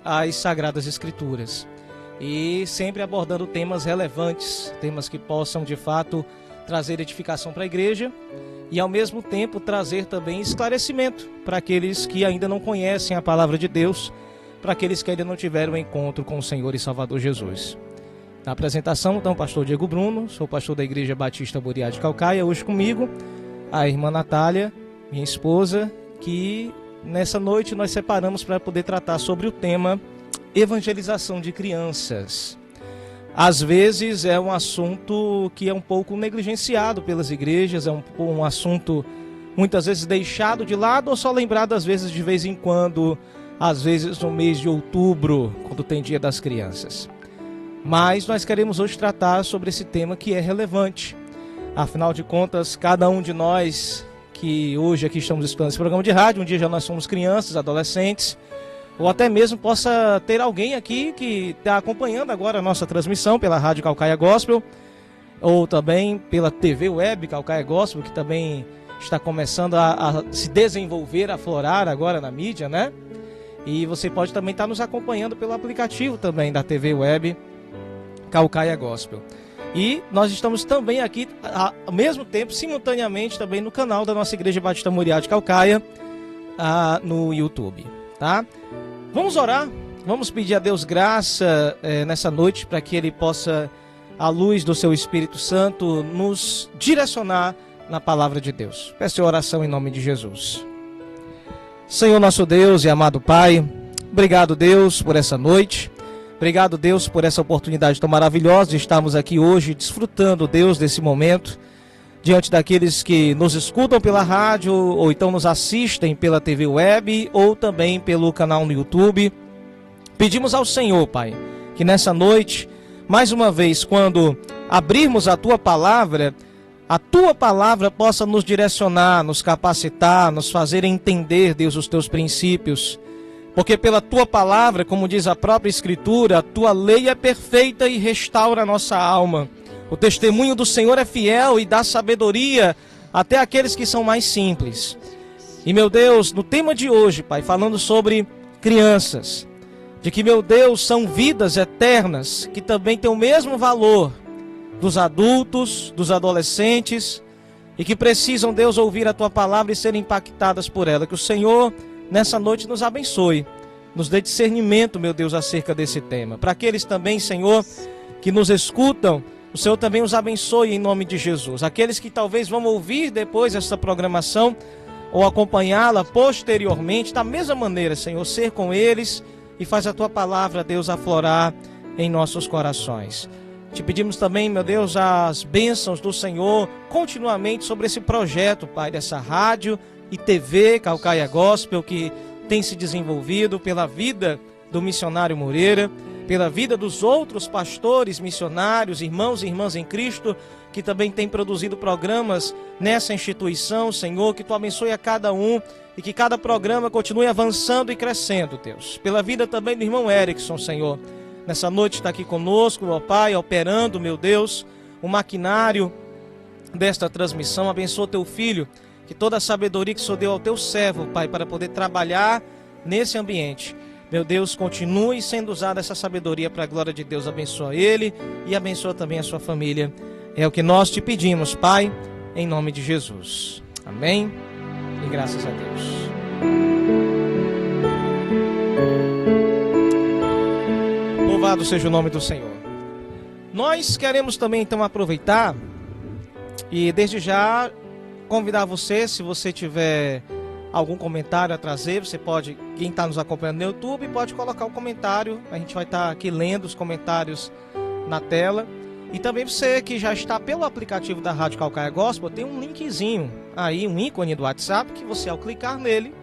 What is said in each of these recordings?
as Sagradas Escrituras e sempre abordando temas relevantes, temas que possam de fato trazer edificação para a igreja e ao mesmo tempo trazer também esclarecimento para aqueles que ainda não conhecem a palavra de Deus, para aqueles que ainda não tiveram um encontro com o Senhor e Salvador Jesus. Na apresentação, então, pastor Diego Bruno, sou pastor da Igreja Batista Moriá de Caucaia, hoje comigo a irmã Natália, minha esposa, que nessa noite nós separamos para poder tratar sobre o tema evangelização de crianças. Às vezes é um assunto que é um pouco negligenciado pelas igrejas, é um assunto muitas vezes deixado de lado ou só lembrado às vezes de vez em quando, às vezes no mês de outubro, quando tem Dia das Crianças. Mas nós queremos hoje tratar sobre esse tema que é relevante. Afinal de contas, cada um de nós que hoje aqui estamos estudando esse programa de rádio, um dia já nós somos crianças, adolescentes, ou até mesmo possa ter alguém aqui que está acompanhando agora a nossa transmissão pela Rádio Caucaia Gospel, ou também pela TV Web Caucaia Gospel, que também está começando a se desenvolver, a aflorar agora na mídia, né? E você pode também estar nos acompanhando pelo aplicativo também da TV Web Caucaia Gospel. E nós estamos também aqui, ao mesmo tempo, simultaneamente, também no canal da nossa Igreja Batista Moriá de Caucaia, no YouTube, tá? Vamos orar, vamos pedir a Deus graça nessa noite, para que Ele possa, à luz do Seu Espírito Santo, nos direcionar na palavra de Deus. Peço a oração em nome de Jesus. Senhor nosso Deus e amado Pai, obrigado, Deus, por essa noite. Obrigado, Deus, por essa oportunidade tão maravilhosa de estarmos aqui hoje desfrutando, Deus, desse momento, diante daqueles que nos escutam pela rádio, ou então nos assistem pela TV Web, ou também pelo canal no YouTube. Pedimos ao Senhor, Pai, que nessa noite, mais uma vez, quando abrirmos a Tua Palavra possa nos direcionar, nos capacitar, nos fazer entender, Deus, os Teus princípios. Porque pela Tua Palavra, como diz a própria Escritura, a Tua lei é perfeita e restaura a nossa alma. O testemunho do Senhor é fiel e dá sabedoria até àqueles que são mais simples. E, meu Deus, no tema de hoje, Pai, falando sobre crianças, de que, meu Deus, são vidas eternas que também têm o mesmo valor dos adultos, dos adolescentes, e que precisam, Deus, ouvir a Tua Palavra e serem impactadas por ela. Que o Senhor nessa noite nos abençoe, nos dê discernimento, meu Deus, acerca desse tema. Para aqueles também, Senhor, que nos escutam, o Senhor também os abençoe em nome de Jesus. Aqueles que talvez vão ouvir depois essa programação ou acompanhá-la posteriormente, da mesma maneira, Senhor, ser com eles e faz a Tua Palavra, Deus, aflorar em nossos corações. Te pedimos também, meu Deus, as bênçãos do Senhor continuamente sobre esse projeto, Pai, dessa rádio e TV Caucaia Gospel, que tem se desenvolvido pela vida do missionário Moreira, pela vida dos outros pastores, missionários, irmãos e irmãs em Cristo, que também tem produzido programas nessa instituição, Senhor, que Tu abençoe a cada um e que cada programa continue avançando e crescendo, Deus. Pela vida também do irmão Erickson, Senhor, nessa noite está aqui conosco, ó Pai, operando, meu Deus, o maquinário desta transmissão. Abençoa Teu filho, que toda a sabedoria que o Senhor deu ao Teu servo, Pai, para poder trabalhar nesse ambiente, meu Deus, continue sendo usada essa sabedoria para a glória de Deus. Abençoa ele e abençoa também a sua família. É o que nós te pedimos, Pai, em nome de Jesus. Amém e graças a Deus. Louvado seja o nome do Senhor. Nós queremos também então aproveitar e desde já convidar você, se você tiver algum comentário a trazer, você pode, quem está nos acompanhando no YouTube, pode colocar o comentário, a gente vai estar aqui lendo os comentários na tela. E também você que já está pelo aplicativo da Rádio Caucaia Gospel, tem um linkzinho aí, um ícone do WhatsApp, que você ao clicar nele,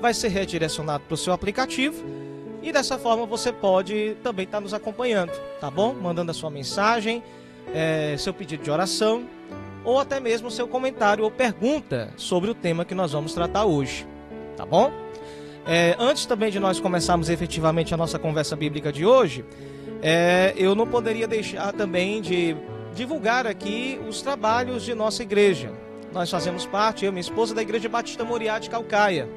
vai ser redirecionado para o seu aplicativo. E dessa forma você pode também estar nos acompanhando, tá bom? Mandando a sua mensagem, seu pedido de oração, ou até mesmo seu comentário ou pergunta sobre o tema que nós vamos tratar hoje, tá bom? Antes também de nós começarmos efetivamente a nossa conversa bíblica de hoje, eu não poderia deixar também de divulgar aqui os trabalhos de nossa igreja. Nós fazemos parte, eu e minha esposa, da Igreja Batista Moriá de Caucaia.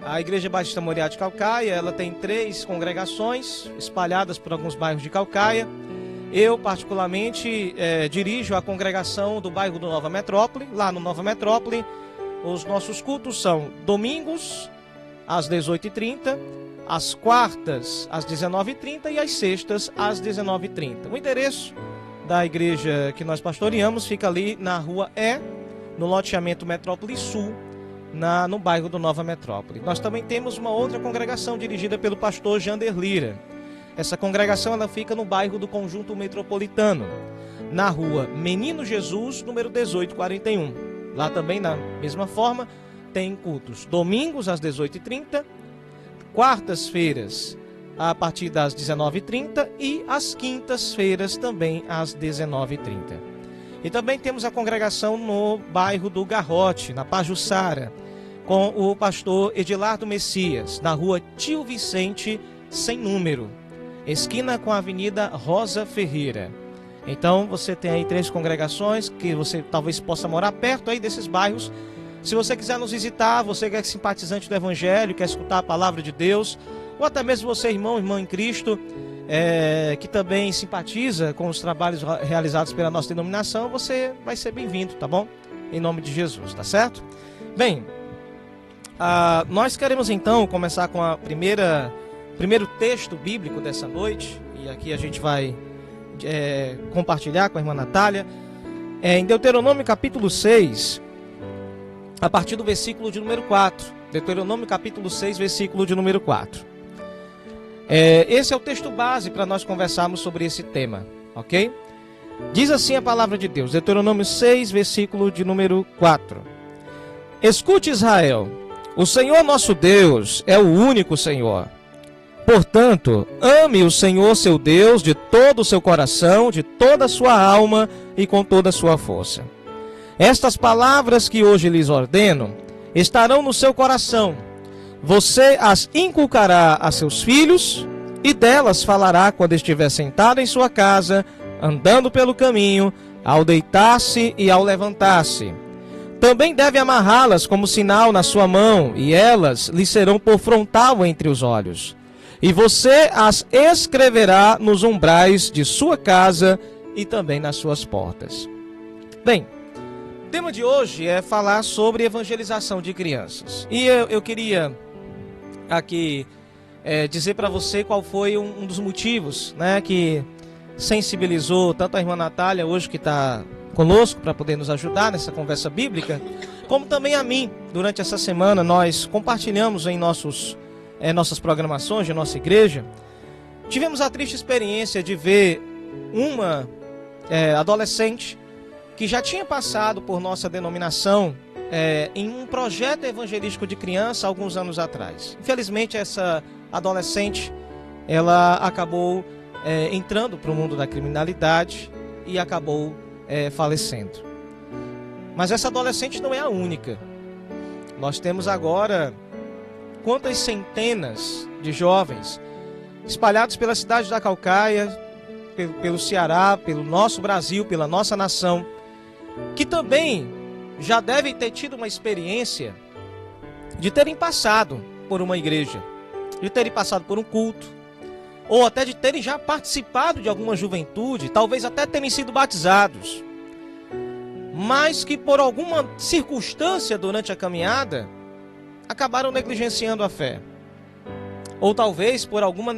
A Igreja Batista Moriá de Caucaia, ela tem 3 congregações espalhadas por alguns bairros de Caucaia. Eu, particularmente, dirijo a congregação do bairro do Nova Metrópole. Lá no Nova Metrópole, os nossos cultos são domingos, às 18h30, às quartas, às 19h30 e às sextas, às 19h30. O endereço da igreja que nós pastoreamos fica ali na Rua E, no loteamento Metrópole Sul, no bairro do Nova Metrópole. Nós também temos uma outra congregação dirigida pelo pastor Jander Lira. Essa congregação ela fica no bairro do Conjunto Metropolitano, na Rua Menino Jesus, número 1841. Lá também, da mesma forma, tem cultos domingos às 18h30, quartas-feiras a partir das 19h30 e às quintas-feiras também às 19h30. E também temos a congregação no bairro do Garrote, na Pajuçara, com o pastor Edilardo Messias, na Rua Tio Vicente, sem número, esquina com a Avenida Rosa Ferreira. Então você tem aí 3 congregações que você talvez possa morar perto aí desses bairros. Se você quiser nos visitar, você que é simpatizante do Evangelho, quer escutar a palavra de Deus, ou até mesmo você, irmão, irmã em Cristo, que também simpatiza com os trabalhos realizados pela nossa denominação, você vai ser bem-vindo, tá bom? Em nome de Jesus, tá certo? Bem, nós queremos então começar com a primeiro texto bíblico dessa noite, e aqui a gente vai compartilhar com a irmã Natália, em Deuteronômio capítulo 6, a partir do versículo de número 4. Deuteronômio capítulo 6, versículo de número 4. Esse é o texto base para nós conversarmos sobre esse tema, ok? Diz assim a palavra de Deus, Deuteronômio 6, versículo de número 4. Escute, Israel, o Senhor nosso Deus é o único Senhor. Portanto, ame o Senhor seu Deus de todo o seu coração, de toda a sua alma e com toda a sua força. Estas palavras que hoje lhes ordeno estarão no seu coração. Você as inculcará a seus filhos e delas falará quando estiver sentado em sua casa, andando pelo caminho, ao deitar-se e ao levantar-se. Também deve amarrá-las como sinal na sua mão, e elas lhe serão por frontal entre os olhos. E você as escreverá nos umbrais de sua casa e também nas suas portas. Bem, o tema de hoje é falar sobre evangelização de crianças. E eu queria aqui dizer para você qual foi um dos motivos, né, que sensibilizou tanto a irmã Natália, hoje que está conosco para poder nos ajudar nessa conversa bíblica, como também a mim. Durante essa semana nós compartilhamos em nossas programações de nossa igreja. Tivemos a triste experiência de ver uma adolescente que já tinha passado por nossa denominação em um projeto evangelístico de criança alguns anos atrás. Infelizmente, essa adolescente ela acabou entrando para o mundo da criminalidade e acabou falecendo. Mas essa adolescente não é a única. Nós temos agora quantas centenas de jovens espalhados pela cidade da Caucaia, pelo Ceará, pelo nosso Brasil, pela nossa nação, que também já devem ter tido uma experiência de terem passado por uma igreja, de terem passado por um culto, ou até de terem já participado de alguma juventude, talvez até terem sido batizados, mas que por alguma circunstância durante a caminhada acabaram negligenciando a fé, ou talvez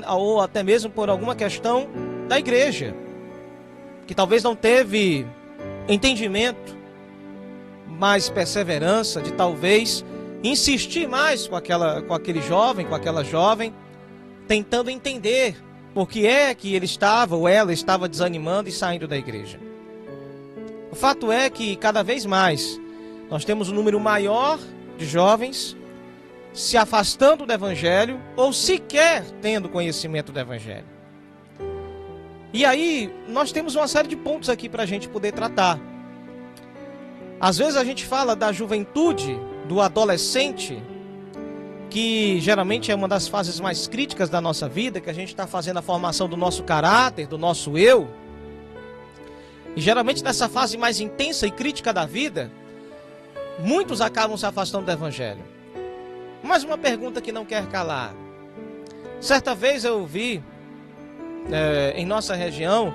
ou até mesmo por alguma questão da igreja, que talvez não teve entendimento, mais perseverança, de talvez insistir mais com aquele jovem, com aquela jovem, tentando entender por que é que ele estava ou ela estava desanimando e saindo da igreja. O fato é que cada vez mais nós temos um número maior de jovens se afastando do evangelho ou sequer tendo conhecimento do evangelho. E aí nós temos uma série de pontos aqui para a gente poder tratar. Às vezes a gente fala da juventude, do adolescente, que geralmente é uma das fases mais críticas da nossa vida, que a gente está fazendo a formação do nosso caráter, do nosso eu. E geralmente nessa fase mais intensa e crítica da vida, muitos acabam se afastando do evangelho. Mas uma pergunta que não quer calar. Certa vez eu vi em nossa região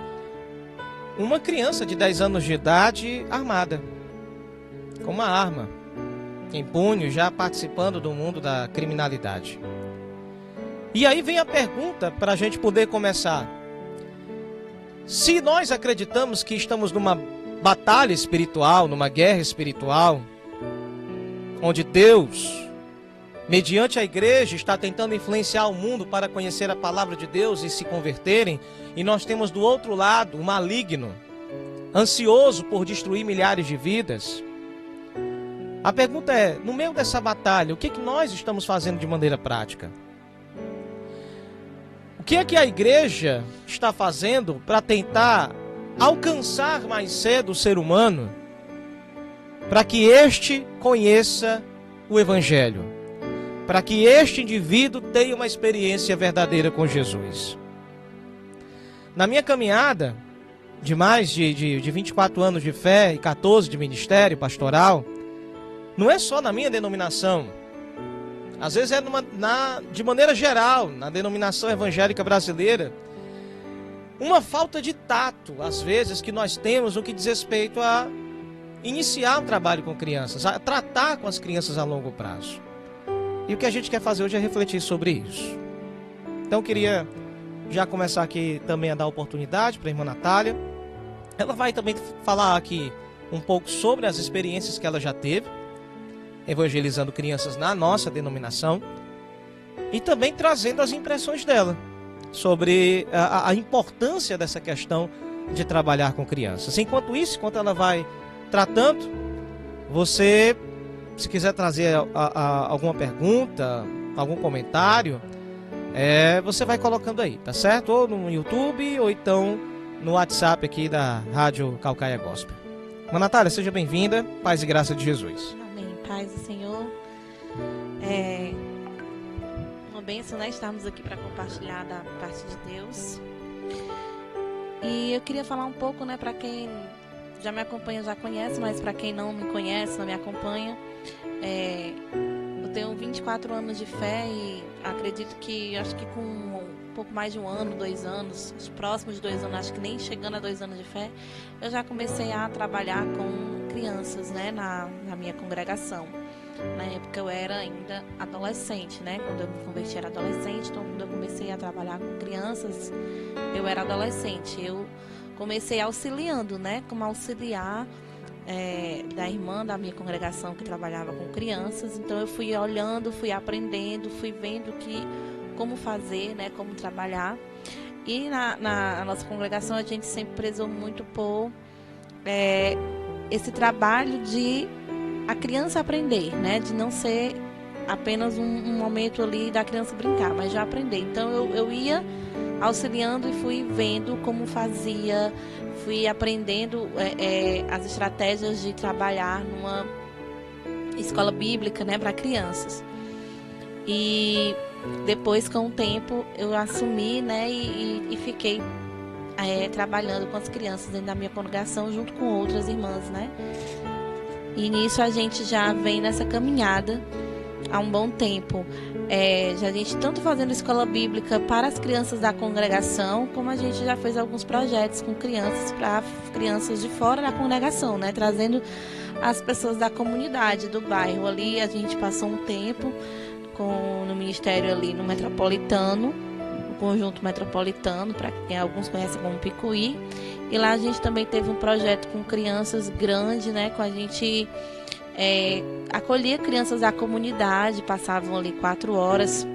uma criança de 10 anos de idade armada, com uma arma em punho, já participando do mundo da criminalidade. E aí vem a pergunta para a gente poder começar. Se nós acreditamos que estamos numa batalha espiritual, numa guerra espiritual, onde Deus, mediante a igreja, está tentando influenciar o mundo para conhecer a palavra de Deus e se converterem, e nós temos do outro lado o maligno, ansioso por destruir milhares de vidas. A pergunta é, no meio dessa batalha, o que nós estamos fazendo de maneira prática? O que é que a igreja está fazendo para tentar alcançar mais cedo o ser humano, para que este conheça o Evangelho, para que este indivíduo tenha uma experiência verdadeira com Jesus? Na minha caminhada de mais de 24 anos de fé e 14 de ministério pastoral, não é só na minha denominação, às vezes é de maneira geral, na denominação evangélica brasileira, uma falta de tato, às vezes, que nós temos no que diz respeito a iniciar um trabalho com crianças, a tratar com as crianças a longo prazo. E o que a gente quer fazer hoje é refletir sobre isso. Então eu queria já começar aqui também a dar oportunidade para a irmã Natália. Ela vai também falar aqui um pouco sobre as experiências que ela já teve, evangelizando crianças na nossa denominação, e também trazendo as impressões dela sobre a importância dessa questão de trabalhar com crianças. Enquanto isso, enquanto ela vai tratando, você, se quiser trazer alguma pergunta, algum comentário, você vai colocando aí, tá certo? Ou no YouTube, ou então no WhatsApp aqui da Rádio Calcaia Gospel. Irmã Natália, seja bem-vinda, paz e graça de Jesus. Paz do Senhor. Uma bênção, né? Estarmos aqui para compartilhar da parte de Deus. E eu queria falar um pouco, né? Para quem já me acompanha, já conhece, mas para quem não me conhece, não me acompanha, eu tenho 24 anos de fé e acredito que, acho que com um pouco mais de 1 ano, 2 anos, próximos de 2 anos, acho que nem chegando a 2 anos de fé, eu já comecei a trabalhar com crianças, né, na minha congregação. Na época eu era ainda adolescente, né, quando eu me converti era adolescente, então quando eu comecei a trabalhar com crianças, eu era adolescente. Eu comecei auxiliando, né, como auxiliar da irmã da minha congregação que trabalhava com crianças. Então eu fui olhando, fui aprendendo, fui vendo como fazer, né, como trabalhar. E na nossa congregação a gente sempre prezou muito por esse trabalho de a criança aprender, né, de não ser apenas um momento ali da criança brincar, mas já aprender. Então eu ia auxiliando e fui vendo como fazia, fui aprendendo as estratégias de trabalhar numa escola bíblica, né, para crianças. E depois, com o tempo, eu assumi, né, e fiquei trabalhando com as crianças dentro da minha congregação junto com outras irmãs, né. E nisso a gente já vem nessa caminhada há um bom tempo. Já a gente tanto fazendo escola bíblica para as crianças da congregação, como a gente já fez alguns projetos com crianças para crianças de fora da congregação, né, trazendo as pessoas da comunidade, do bairro. Ali a gente passou um tempo no ministério ali no Metropolitano, no Conjunto Metropolitano, para quem alguns conhecem como Picuí. E lá a gente também teve um projeto com crianças grande, né, com a gente acolhia crianças da comunidade, passavam ali 4 horas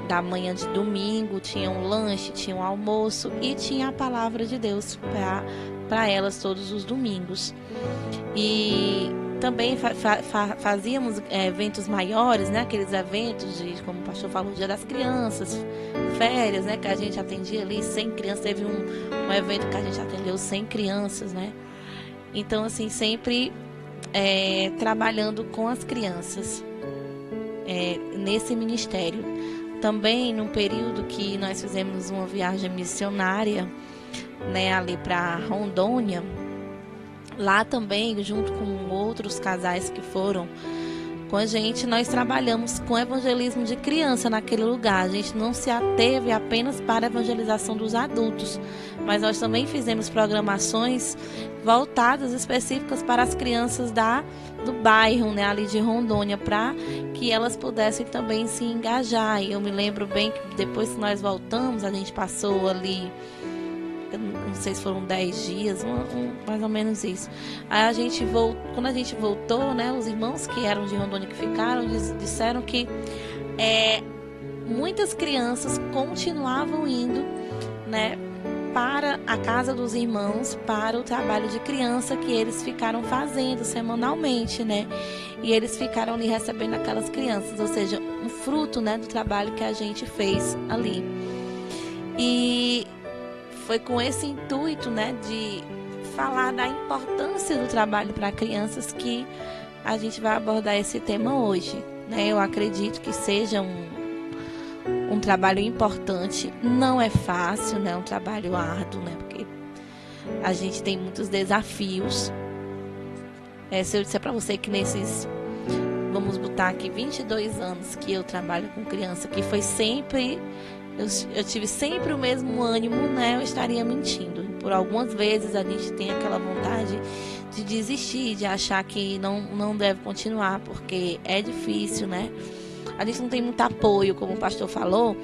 da manhã de domingo, tinha um lanche, tinha um almoço e tinha a palavra de Deus para elas todos os domingos. E também fazíamos eventos maiores, né, aqueles eventos de, como o pastor falou, Dia das Crianças, férias, né, que a gente atendia ali 100 crianças, teve um evento que a gente atendeu 100 crianças, né. Então, assim, sempre trabalhando com as crianças nesse ministério. Também num período que nós fizemos uma viagem missionária, né, ali para Rondônia, lá também junto com outros casais que foram com a gente, nós trabalhamos com evangelismo de criança naquele lugar. A gente não se ateve apenas para a evangelização dos adultos, mas nós também fizemos programações voltadas específicas para as crianças do bairro, né, ali de Rondônia, para que elas pudessem também se engajar. E eu me lembro bem que depois que nós voltamos, a gente passou ali, eu não sei se foram 10 dias, mais ou menos isso. Aí quando a gente voltou, né, os irmãos que eram de Rondônia que ficaram, disseram que muitas crianças continuavam indo, né, para a casa dos irmãos, para o trabalho de criança que eles ficaram fazendo semanalmente, né? E eles ficaram ali recebendo aquelas crianças, ou seja, um fruto, né, do trabalho que a gente fez ali. E foi com esse intuito, né, de falar da importância do trabalho para crianças que a gente vai abordar esse tema hoje, né? Eu acredito que seja um trabalho importante, não é fácil, né? É um trabalho árduo, né? Porque a gente tem muitos desafios. Se eu disser para você que vamos botar aqui 22 anos que eu trabalho com criança, que foi sempre, eu tive sempre o mesmo ânimo, né? Eu estaria mentindo. Por algumas vezes a gente tem aquela vontade de desistir, de achar que não deve continuar, porque é difícil, né? A gente não tem muito apoio, como o pastor falou.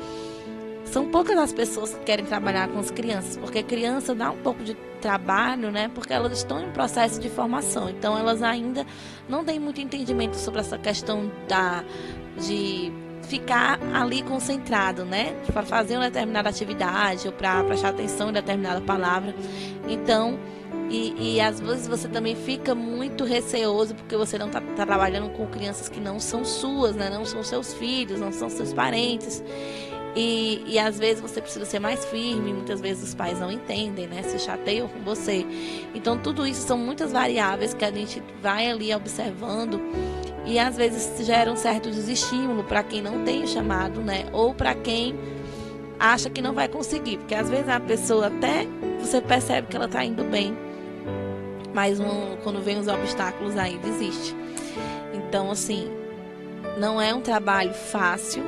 São poucas as pessoas que querem trabalhar com as crianças, porque criança dá um pouco de trabalho, né? Porque elas estão em processo de formação, então elas ainda não têm muito entendimento sobre essa questão de ficar ali concentrado, né? Para fazer uma determinada atividade ou para prestar atenção em determinada palavra. Então, e às vezes você também fica muito receoso porque você não está trabalhando com crianças que não são suas, né? Não são seus filhos, não são seus parentes. E às vezes você precisa ser mais firme, muitas vezes os pais não entendem, né? Se chateiam com você. Então tudo isso são muitas variáveis que a gente vai ali observando e às vezes gera um certo desestímulo para quem não tem o chamado, né? Ou para quem acha que não vai conseguir, porque às vezes a pessoa até você percebe que ela está indo bem, mas quando vem os obstáculos aí desiste. Então assim, não é um trabalho fácil,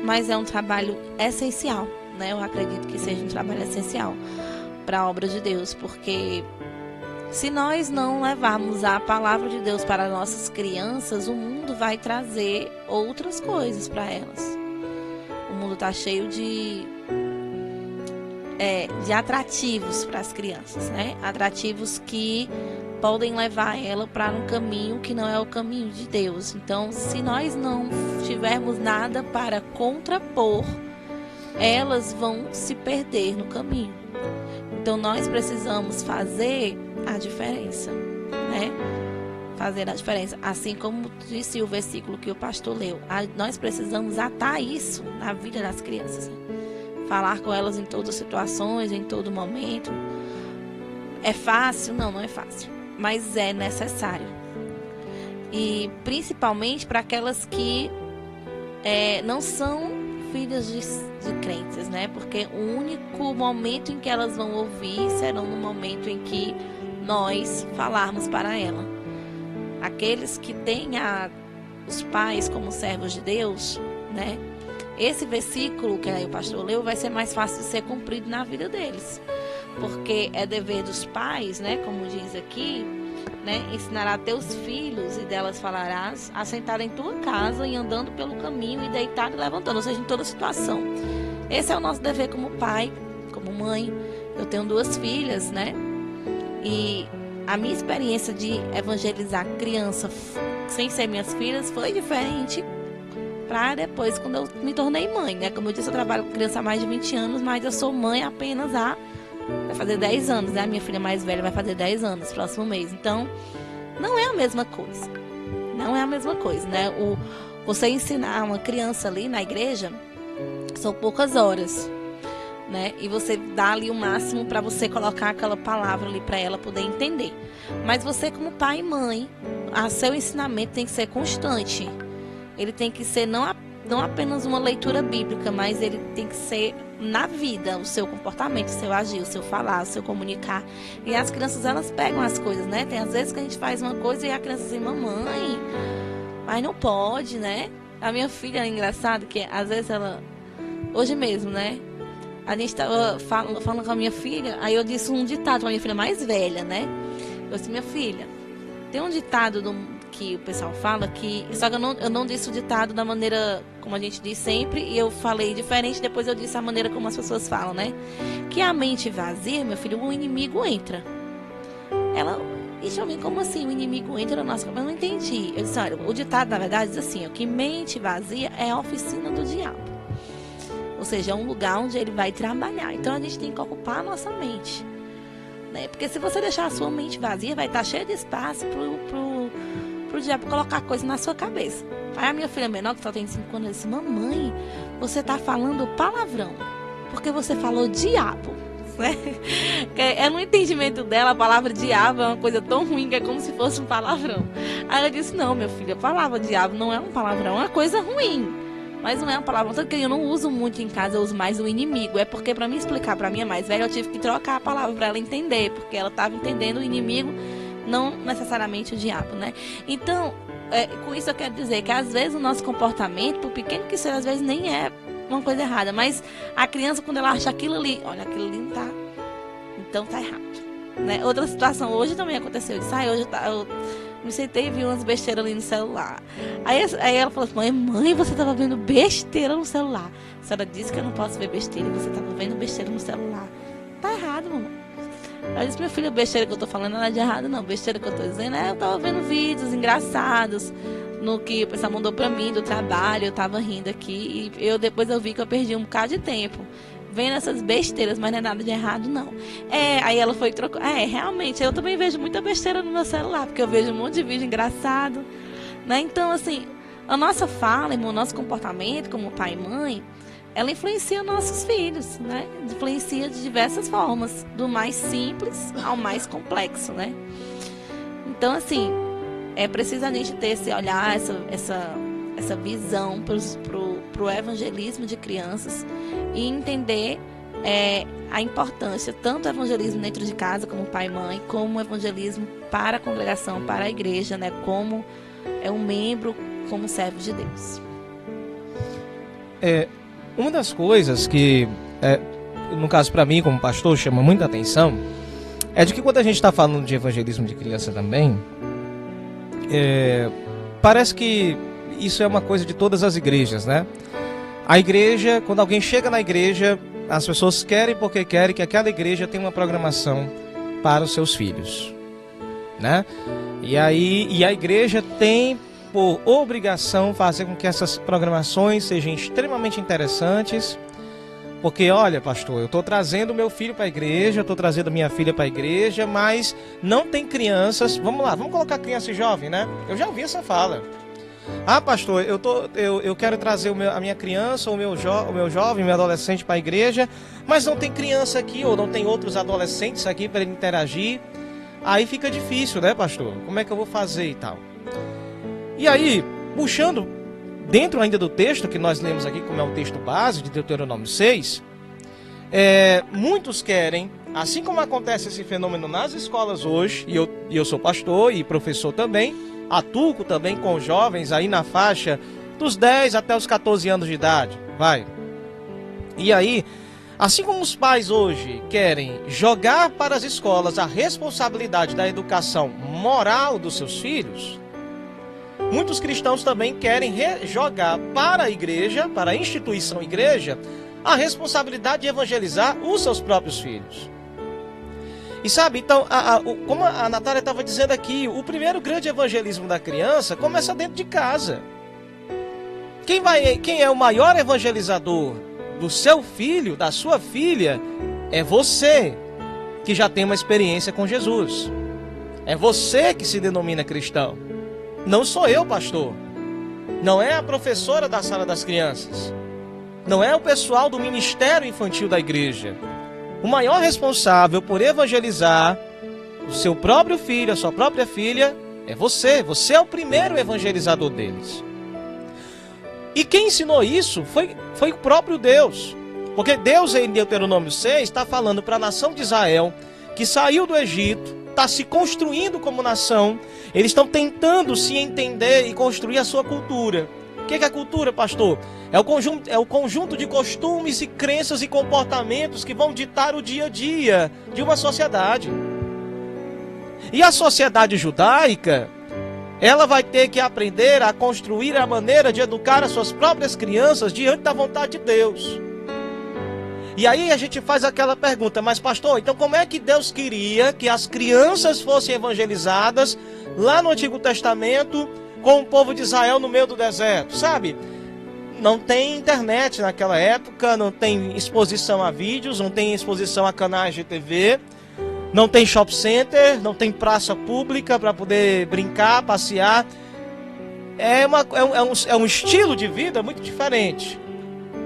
mas é um trabalho essencial, né? Eu acredito que seja um trabalho essencial para a obra de Deus, porque se nós não levarmos a palavra de Deus para nossas crianças, o mundo vai trazer outras coisas para elas. O mundo está cheio de atrativos para as crianças, né? Atrativos que podem levar ela para um caminho que não é o caminho de Deus. Então, se nós não tivermos nada para contrapor, elas vão se perder no caminho. Então, nós precisamos fazer a diferença, né? Fazer a diferença. Assim como disse o versículo que o pastor leu, nós precisamos atar isso na vida das crianças, né? Falar com elas em todas as situações, em todo momento. É fácil? Não é fácil, mas é necessário. E principalmente para aquelas que não são filhas de crentes, né? Porque o único momento em que elas vão ouvir será no momento em que nós falarmos para ela. Aqueles que têm os pais como servos de Deus, né? Esse versículo que aí o pastor leu vai ser mais fácil de ser cumprido na vida deles. Porque é dever dos pais, né? Como diz aqui, né? Ensinará a teus filhos e delas falarás, assentado em tua casa e andando pelo caminho e deitado e levantando, ou seja, em toda situação. Esse é o nosso dever como pai, como mãe. Eu tenho 2 filhas, né? E a minha experiência de evangelizar criança sem ser minhas filhas foi diferente para depois, quando eu me tornei mãe, né? Como eu disse, eu trabalho com criança há mais de 20 anos, mas eu sou mãe apenas vai fazer 10 anos, né? A minha filha mais velha vai fazer 10 anos, próximo mês. Então, não é a mesma coisa. Não é a mesma coisa, né? Você ensinar uma criança ali na igreja, são poucas horas, né? E você dá ali o máximo para você colocar aquela palavra ali para ela poder entender. Mas você, como pai e mãe, seu ensinamento tem que ser constante. Ele tem que ser não apenas uma leitura bíblica, mas ele tem que ser na vida, o seu comportamento, o seu agir, o seu falar, o seu comunicar. E as crianças, elas pegam as coisas, né? Tem às vezes que a gente faz uma coisa e a criança diz, mamãe, Mas não pode, né? A minha filha é engraçada, que às vezes ela... Hoje mesmo, né? A gente tava falando com a minha filha, aí eu disse um ditado pra minha filha mais velha, né? Eu disse, minha filha, tem um ditado que o pessoal fala, só que eu não disse o ditado da maneira como a gente diz sempre, e eu falei diferente, depois eu disse a maneira como as pessoas falam, né? Que a mente vazia, meu filho, o inimigo entra. Ela... Ixi, como assim o inimigo entra na nossa cabeça? Eu não entendi. Eu disse, olha, o ditado, na verdade, diz assim, ó, que mente vazia é a oficina do diabo. Ou seja, é um lugar onde ele vai trabalhar. Então, a gente tem que ocupar a nossa mente. Né? Porque se você deixar a sua mente vazia, vai estar cheio de espaço pro diabo colocar coisa na sua cabeça. Aí a minha filha menor, que só tem 5 anos, disse, mamãe, você está falando palavrão. Porque você falou diabo. Né? É no entendimento dela, a palavra diabo é uma coisa tão ruim que é como se fosse um palavrão. Aí ela disse, não, meu filho, a palavra diabo não é um palavrão, é uma coisa ruim, mas não é uma palavra, tanto que eu não uso muito em casa, eu uso mais o inimigo. É porque para me explicar para minha mais velha, eu tive que trocar a palavra para ela entender, porque ela estava entendendo o inimigo, não necessariamente o diabo, né? Então, com isso eu quero dizer que às vezes o nosso comportamento, por pequeno que seja, às vezes nem é uma coisa errada, mas a criança, quando ela acha aquilo ali, olha, aquilo ali não tá, então tá errado, né? Outra situação, hoje também aconteceu isso, hoje eu me sentei e vi umas besteiras ali no celular, aí ela falou assim, mãe, você tava vendo besteira no celular, a senhora disse que eu não posso ver besteira, você tava vendo besteira no celular, tá errado, mamãe. Ela disse, minha filha, besteira que eu tô falando não é de errado não, besteira que eu tô dizendo eu tava vendo vídeos engraçados, no que o pessoal mandou pra mim do trabalho, eu tava rindo aqui, e depois eu vi que eu perdi um bocado de tempo vendo essas besteiras, mas não é nada de errado não. Aí ela foi trocar, realmente, eu também vejo muita besteira no meu celular, porque eu vejo um monte de vídeo engraçado, né? Então, assim, a nossa fala, o nosso comportamento como pai e mãe, ela influencia nossos filhos, né? Influencia de diversas formas, do mais simples ao mais complexo, né? Então, assim, é preciso a gente ter esse olhar, essa visão pro evangelismo de crianças e entender a importância, tanto do evangelismo dentro de casa, como pai e mãe, como o evangelismo para a congregação, para a igreja, né? Como um membro, como servo de Deus. Uma das coisas que, no caso para mim, como pastor, chama muita atenção, é de que quando a gente está falando de evangelismo de criança também, parece que isso é uma coisa de todas as igrejas, né? A igreja, quando alguém chega na igreja, as pessoas querem porque querem que aquela igreja tenha uma programação para os seus filhos, né? E a igreja tem por obrigação fazer com que essas programações sejam extremamente interessantes, porque, olha, pastor, eu estou trazendo meu filho para a igreja, eu estou trazendo minha filha para a igreja, mas não tem crianças. Vamos lá, vamos colocar criança e jovem, né? Eu já ouvi essa fala. Ah, pastor, eu quero trazer a minha criança, o meu jovem, meu adolescente para a igreja, mas não tem criança aqui, ou não tem outros adolescentes aqui para ele interagir. Aí fica difícil, né, pastor? Como é que eu vou fazer e tal? E aí, puxando dentro ainda do texto que nós lemos aqui, como é o texto base de Deuteronômio 6, muitos querem, assim como acontece esse fenômeno nas escolas hoje, e eu sou pastor e professor também, atuo também com jovens aí na faixa dos 10 até os 14 anos de idade, vai. E aí, assim como os pais hoje querem jogar para as escolas a responsabilidade da educação moral dos seus filhos, muitos cristãos também querem jogar para a igreja, para a instituição igreja, a responsabilidade de evangelizar os seus próprios filhos. E sabe, então, como a Natália estava dizendo aqui, o primeiro grande evangelismo da criança começa dentro de casa. Quem é o maior evangelizador do seu filho, da sua filha, é você, que já tem uma experiência com Jesus. É você que se denomina cristão. Não sou eu, pastor. Não é a professora da sala das crianças. Não é o pessoal do ministério infantil da igreja. O maior responsável por evangelizar o seu próprio filho, a sua própria filha, é você. Você é o primeiro evangelizador deles. E quem ensinou isso foi o próprio Deus. Porque Deus, em Deuteronômio 6, está falando para a nação de Israel, que saiu do Egito, estar se construindo como nação, eles estão tentando se entender e construir a sua cultura. O que é a cultura, pastor? É o conjunto de costumes e crenças e comportamentos que vão ditar o dia a dia de uma sociedade. E a sociedade judaica, ela vai ter que aprender a construir a maneira de educar as suas próprias crianças diante da vontade de Deus. E aí a gente faz aquela pergunta, mas pastor, então como é que Deus queria que as crianças fossem evangelizadas lá no Antigo Testamento com o povo de Israel no meio do deserto, sabe? Não tem internet naquela época, não tem exposição a vídeos, não tem exposição a canais de TV, não tem shopping center, não tem praça pública para poder brincar, passear. É um estilo de vida muito diferente.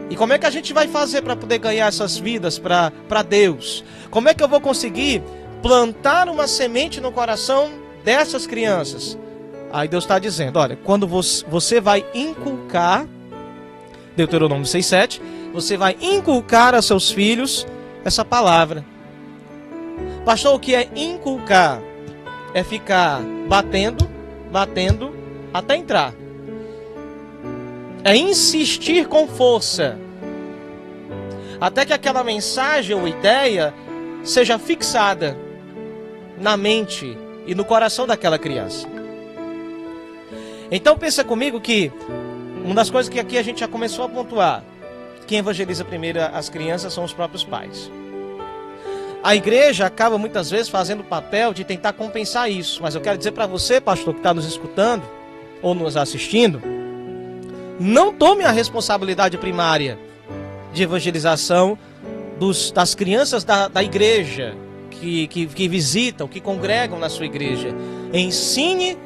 E como é que a gente vai fazer para poder ganhar essas vidas para Deus? Como é que eu vou conseguir plantar uma semente no coração dessas crianças? Aí Deus está dizendo, olha, quando você vai inculcar, Deuteronômio 6,7, você vai inculcar a seus filhos essa palavra. Pastor, o que é inculcar? É ficar batendo até entrar. É insistir com força, até que aquela mensagem ou ideia seja fixada na mente e no coração daquela criança. Então pensa comigo que uma das coisas que aqui a gente já começou a pontuar, quem evangeliza primeiro as crianças são os próprios pais. A igreja acaba muitas vezes fazendo o papel de tentar compensar isso, mas eu quero dizer para você, pastor, que está nos escutando ou nos assistindo, não tome a responsabilidade primária de evangelização das crianças da igreja que visitam, que congregam na sua igreja. Ensine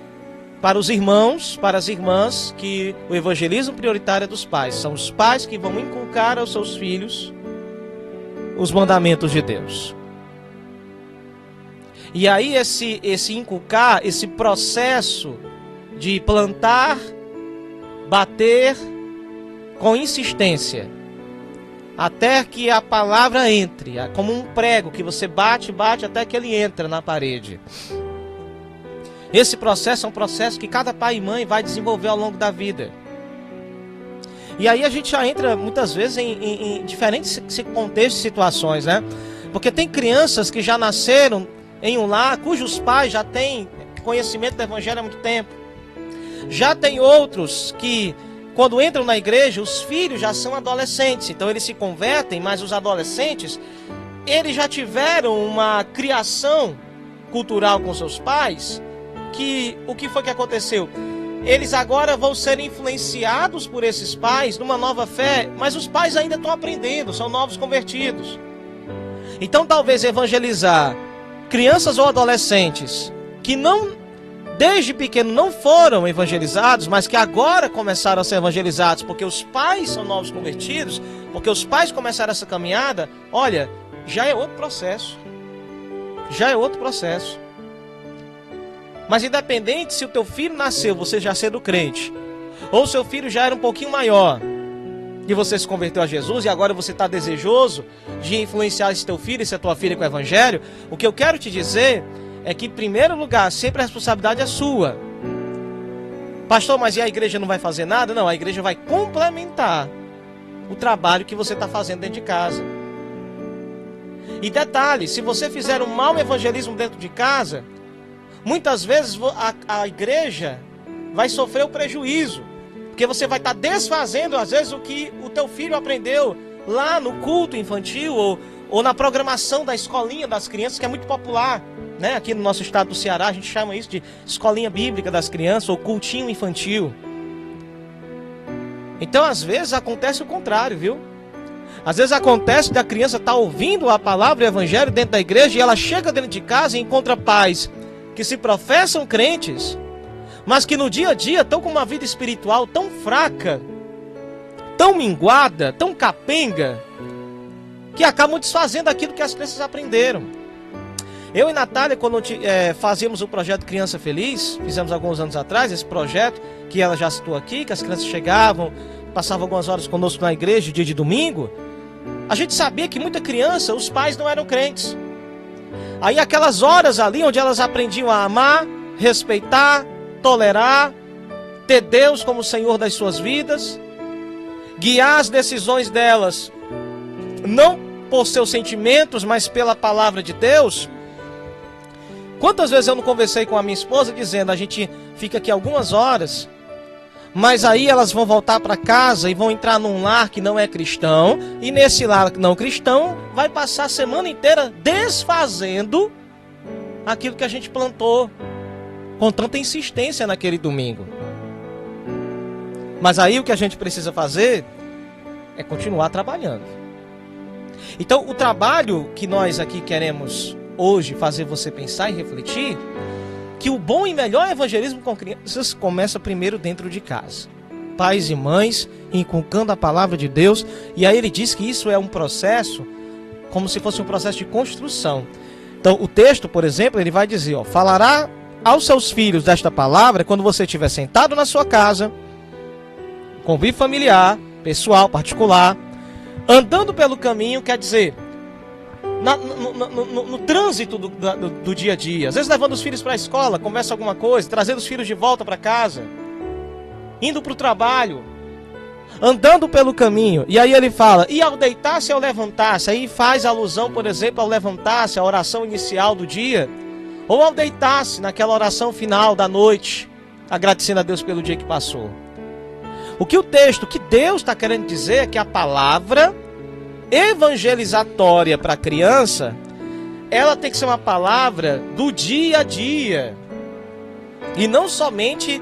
para os irmãos, para as irmãs, que o evangelismo prioritário é dos pais. São os pais que vão inculcar aos seus filhos os mandamentos de Deus. E aí esse inculcar, esse processo de plantar, bater com insistência, até que a palavra entre, como um prego que você bate até que ele entra na parede. Esse processo é um processo que cada pai e mãe vai desenvolver ao longo da vida. E aí a gente já entra muitas vezes em diferentes contextos e situações, né? Porque tem crianças que já nasceram em um lar cujos pais já têm conhecimento do evangelho há muito tempo. Já tem outros que, quando entram na igreja, os filhos já são adolescentes. Então eles se convertem, mas os adolescentes, eles já tiveram uma criação cultural com seus pais, que o que foi que aconteceu? Eles agora vão ser influenciados por esses pais numa nova fé, mas os pais ainda estão aprendendo, são novos convertidos. Então talvez evangelizar crianças ou adolescentes que desde pequeno não foram evangelizados, mas que agora começaram a ser evangelizados porque os pais são novos convertidos, porque os pais começaram essa caminhada, olha, já é outro processo. Já é outro processo. Mas independente se o teu filho nasceu, você já sendo crente, ou seu filho já era um pouquinho maior, e você se converteu a Jesus, e agora você está desejoso de influenciar esse teu filho e essa tua filha com o evangelho, o que eu quero te dizer é que, em primeiro lugar, sempre a responsabilidade é sua. Pastor, mas e a igreja não vai fazer nada? Não, a igreja vai complementar o trabalho que você está fazendo dentro de casa. E detalhe, se você fizer um mau evangelismo dentro de casa, muitas vezes a igreja vai sofrer o prejuízo, porque você vai estar desfazendo, às vezes, o que o teu filho aprendeu lá no culto infantil ou na programação da escolinha das crianças, que é muito popular, né? Aqui no nosso estado do Ceará, a gente chama isso de escolinha bíblica das crianças ou cultinho infantil. Então, às vezes, acontece o contrário, viu? Às vezes acontece da criança estar ouvindo a palavra e o evangelho dentro da igreja e ela chega dentro de casa e encontra pais que se professam crentes, mas que no dia a dia estão com uma vida espiritual tão fraca, tão minguada, tão capenga, que acabam desfazendo aquilo que as crianças aprenderam. Eu e Natália, quando fazíamos o projeto Criança Feliz, fizemos alguns anos atrás, esse projeto que ela já citou aqui, que as crianças chegavam, passavam algumas horas conosco na igreja, dia de domingo, a gente sabia que muita criança, os pais não eram crentes. Aí aquelas horas ali onde elas aprendiam a amar, respeitar, tolerar, ter Deus como Senhor das suas vidas, guiar as decisões delas, não por seus sentimentos, mas pela palavra de Deus. Quantas vezes eu não conversei com a minha esposa dizendo, a gente fica aqui algumas horas, mas aí elas vão voltar para casa e vão entrar num lar que não é cristão, e nesse lar não cristão vai passar a semana inteira desfazendo aquilo que a gente plantou com tanta insistência naquele domingo. Mas aí o que a gente precisa fazer é continuar trabalhando. Então o trabalho que nós aqui queremos hoje fazer você pensar e refletir, que o bom e melhor evangelismo com crianças começa primeiro dentro de casa. Pais e mães inculcando a palavra de Deus. E aí ele diz que isso é um processo, como se fosse um processo de construção. Então o texto, por exemplo, ele vai dizer, falará aos seus filhos desta palavra quando você estiver sentado na sua casa, convívio familiar, pessoal, particular, andando pelo caminho, quer dizer, no trânsito do dia a dia, às vezes levando os filhos para a escola, conversa alguma coisa, trazendo os filhos de volta para casa, indo para o trabalho, andando pelo caminho. E aí ele fala, e ao deitar-se, ao levantar-se, aí faz alusão, por exemplo, ao levantar-se, a oração inicial do dia, ou ao deitar-se, naquela oração final da noite, agradecendo a Deus pelo dia que passou. O que Deus está querendo dizer é que a palavra evangelizatória para a criança, ela tem que ser uma palavra do dia a dia e não somente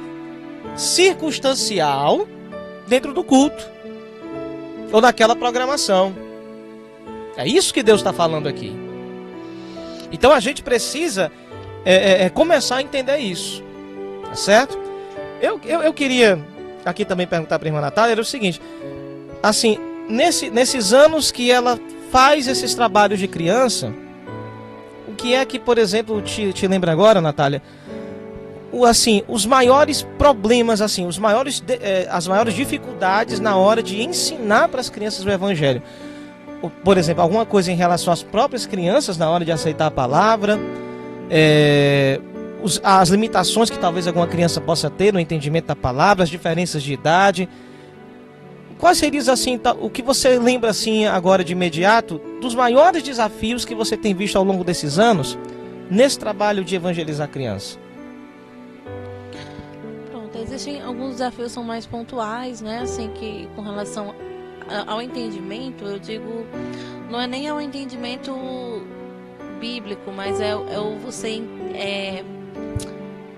circunstancial dentro do culto ou naquela programação. É isso que Deus está falando aqui. Então a gente precisa começar a entender isso, tá certo? Eu queria aqui também perguntar para a irmã Natália, era o seguinte, assim, nesses anos que ela faz esses trabalhos de criança, o que é que, por exemplo, te lembra agora, Natália? Os maiores problemas, assim, as maiores dificuldades na hora de ensinar para as crianças o Evangelho. Por exemplo, alguma coisa em relação às próprias crianças na hora de aceitar a palavra, as limitações que talvez alguma criança possa ter no entendimento da palavra, as diferenças de idade. Quais seriam, assim, o que você lembra, assim, agora de imediato, dos maiores desafios que você tem visto ao longo desses anos, nesse trabalho de evangelizar a criança? Pronto, existem alguns desafios que são mais pontuais, né, assim, que com relação ao entendimento, eu digo, não é nem ao entendimento bíblico, mas é o você,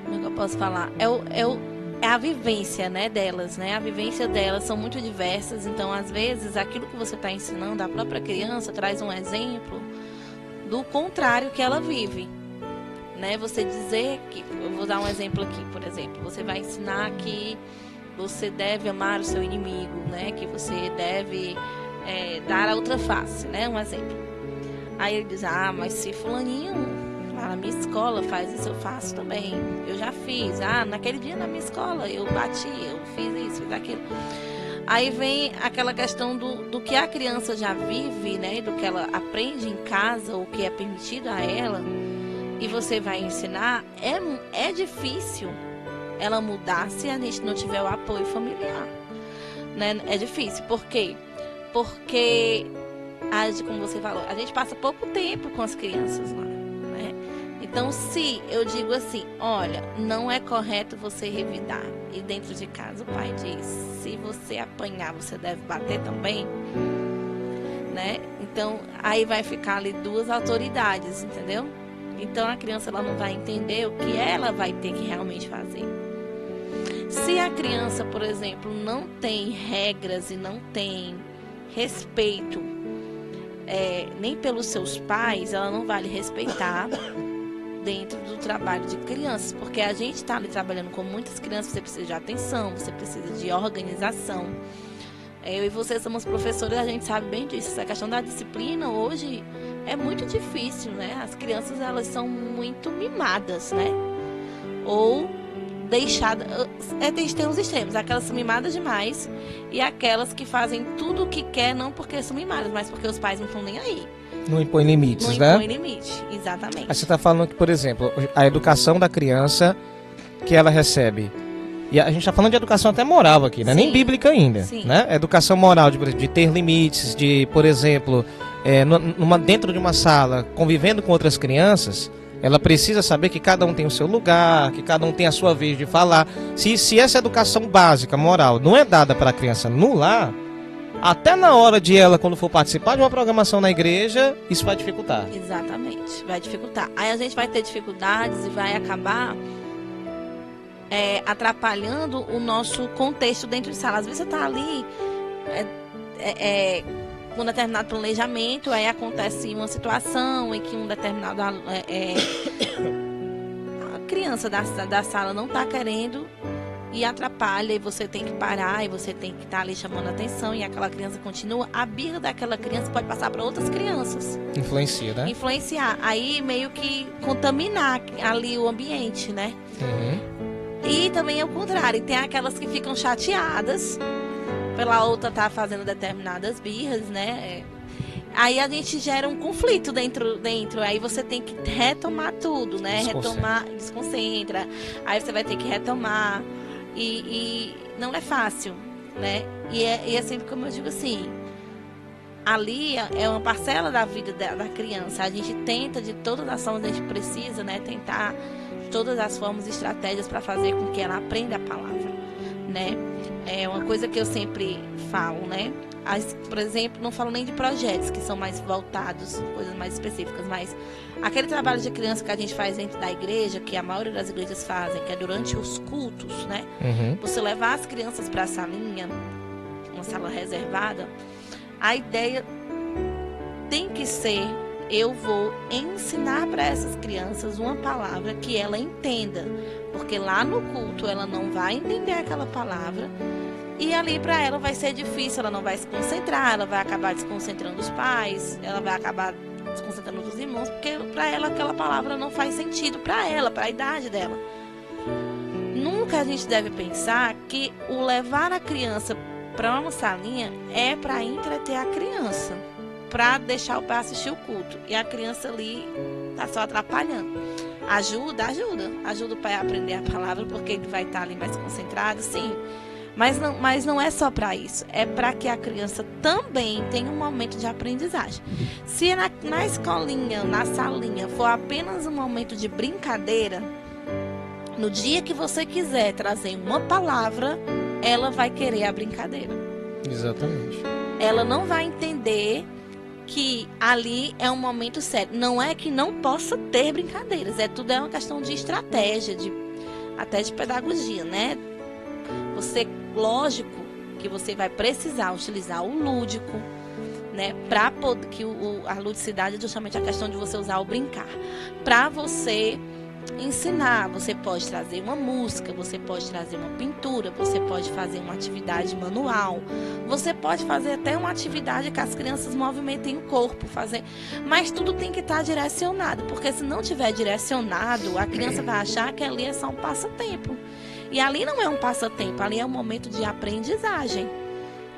como é que eu posso falar? É a vivência, né, delas, né? A vivência delas são muito diversas, então às vezes aquilo que você está ensinando à própria criança traz um exemplo do contrário que ela vive, né? Você dizer que, eu vou dar um exemplo aqui, por exemplo, você vai ensinar que você deve amar o seu inimigo, né? Que você deve dar a outra face, né? Um exemplo. Aí ele diz, mas se fulaninho lá na minha escola faz isso, eu faço também. Eu já fiz. Naquele dia na minha escola eu bati, eu fiz isso, fiz aquilo. Aí vem aquela questão do que a criança já vive, né? Do que ela aprende em casa, o que é permitido a ela, e você vai ensinar. É difícil ela mudar se a gente não tiver o apoio familiar, né? É difícil. Por quê? Porque, como você falou, a gente passa pouco tempo com as crianças lá. Então, se eu digo assim, olha, não é correto você revidar, e dentro de casa o pai diz, se você apanhar, você deve bater também, né? Então, aí vai ficar ali duas autoridades, entendeu? Então, a criança ela não vai entender o que ela vai ter que realmente fazer. Se a criança, por exemplo, não tem regras e não tem respeito nem pelos seus pais, ela não vai lhe respeitar dentro do trabalho de crianças, porque a gente está ali trabalhando com muitas crianças, você precisa de atenção, você precisa de organização. Eu e você somos professores, a gente sabe bem disso. Essa questão da disciplina hoje é muito difícil, né? As crianças, elas são muito mimadas, né? Ou deixadas. Tem os extremos, aquelas são mimadas demais e aquelas que fazem tudo o que quer, não porque são mimadas, mas porque os pais não estão nem aí. Não impõe limites, não né? Não impõe limite, exatamente. Aí você está falando que, por exemplo, a educação da criança que ela recebe. E a gente está falando de educação até moral aqui, né? Sim. Nem bíblica ainda, Sim. né? Educação moral, de ter limites, de, por exemplo, dentro de uma sala, convivendo com outras crianças, ela precisa saber que cada um tem o seu lugar, que cada um tem a sua vez de falar. Se essa educação básica, moral, não é dada para a criança no lar, até na hora de ela, quando for participar de uma programação na igreja, isso vai dificultar. Exatamente, vai dificultar. Aí a gente vai ter dificuldades e vai acabar atrapalhando o nosso contexto dentro de sala. Às vezes você está ali com um determinado planejamento, aí acontece uma situação em que um determinado a criança da sala não está querendo e atrapalha, e você tem que parar, e você tem que estar ali chamando a atenção, e aquela criança continua, a birra daquela criança pode passar para outras crianças. Influencia, né? Influenciar, aí meio que contaminar ali o ambiente, né? Uhum. E também é o contrário, tem aquelas que ficam chateadas pela outra estar fazendo determinadas birras, né? Aí a gente gera um conflito dentro, aí você tem que retomar tudo, né? Desconcentra, aí você vai ter que retomar, e não é fácil, né? E é sempre como eu digo assim, ali é uma parcela da vida da criança, a gente tenta de todas as formas, a gente precisa, né? Tentar de todas as formas e estratégias para fazer com que ela aprenda a palavra, né? É uma coisa que eu sempre falo, né? Por exemplo, não falo nem de projetos que são mais voltados, coisas mais específicas, mas aquele trabalho de criança que a gente faz dentro da igreja, que a maioria das igrejas fazem, que é durante os cultos, né? Uhum. Você levar as crianças para a salinha, uma sala reservada, a ideia tem que ser: eu vou ensinar para essas crianças uma palavra que ela entenda, porque lá no culto ela não vai entender aquela palavra. E ali para ela vai ser difícil, ela não vai se concentrar, ela vai acabar desconcentrando os pais, ela vai acabar desconcentrando os irmãos, porque para ela aquela palavra não faz sentido para ela, para a idade dela. Nunca a gente deve pensar que o levar a criança para uma salinha é para entreter a criança, para deixar o pai assistir o culto, e a criança ali tá só atrapalhando. Ajuda o pai a aprender a palavra, porque ele vai estar ali mais concentrado, sim. Mas não é só para isso, é para que a criança também tenha um momento de aprendizagem. Se na escolinha, na salinha, for apenas um momento de brincadeira, no dia que você quiser trazer uma palavra, ela vai querer a brincadeira. Exatamente. Ela não vai entender que ali é um momento sério. Não é que não possa ter brincadeiras, tudo é uma questão de estratégia, até de pedagogia, né? Lógico que você vai precisar utilizar o lúdico, né? Para poder, a ludicidade é justamente a questão de você usar o brincar. Para você ensinar, você pode trazer uma música, você pode trazer uma pintura, você pode fazer uma atividade manual, você pode fazer até uma atividade que as crianças movimentem o corpo, mas tudo tem que estar direcionado, porque se não tiver direcionado, a criança vai achar que ali é só um passatempo. E ali não é um passatempo, ali é um momento de aprendizagem.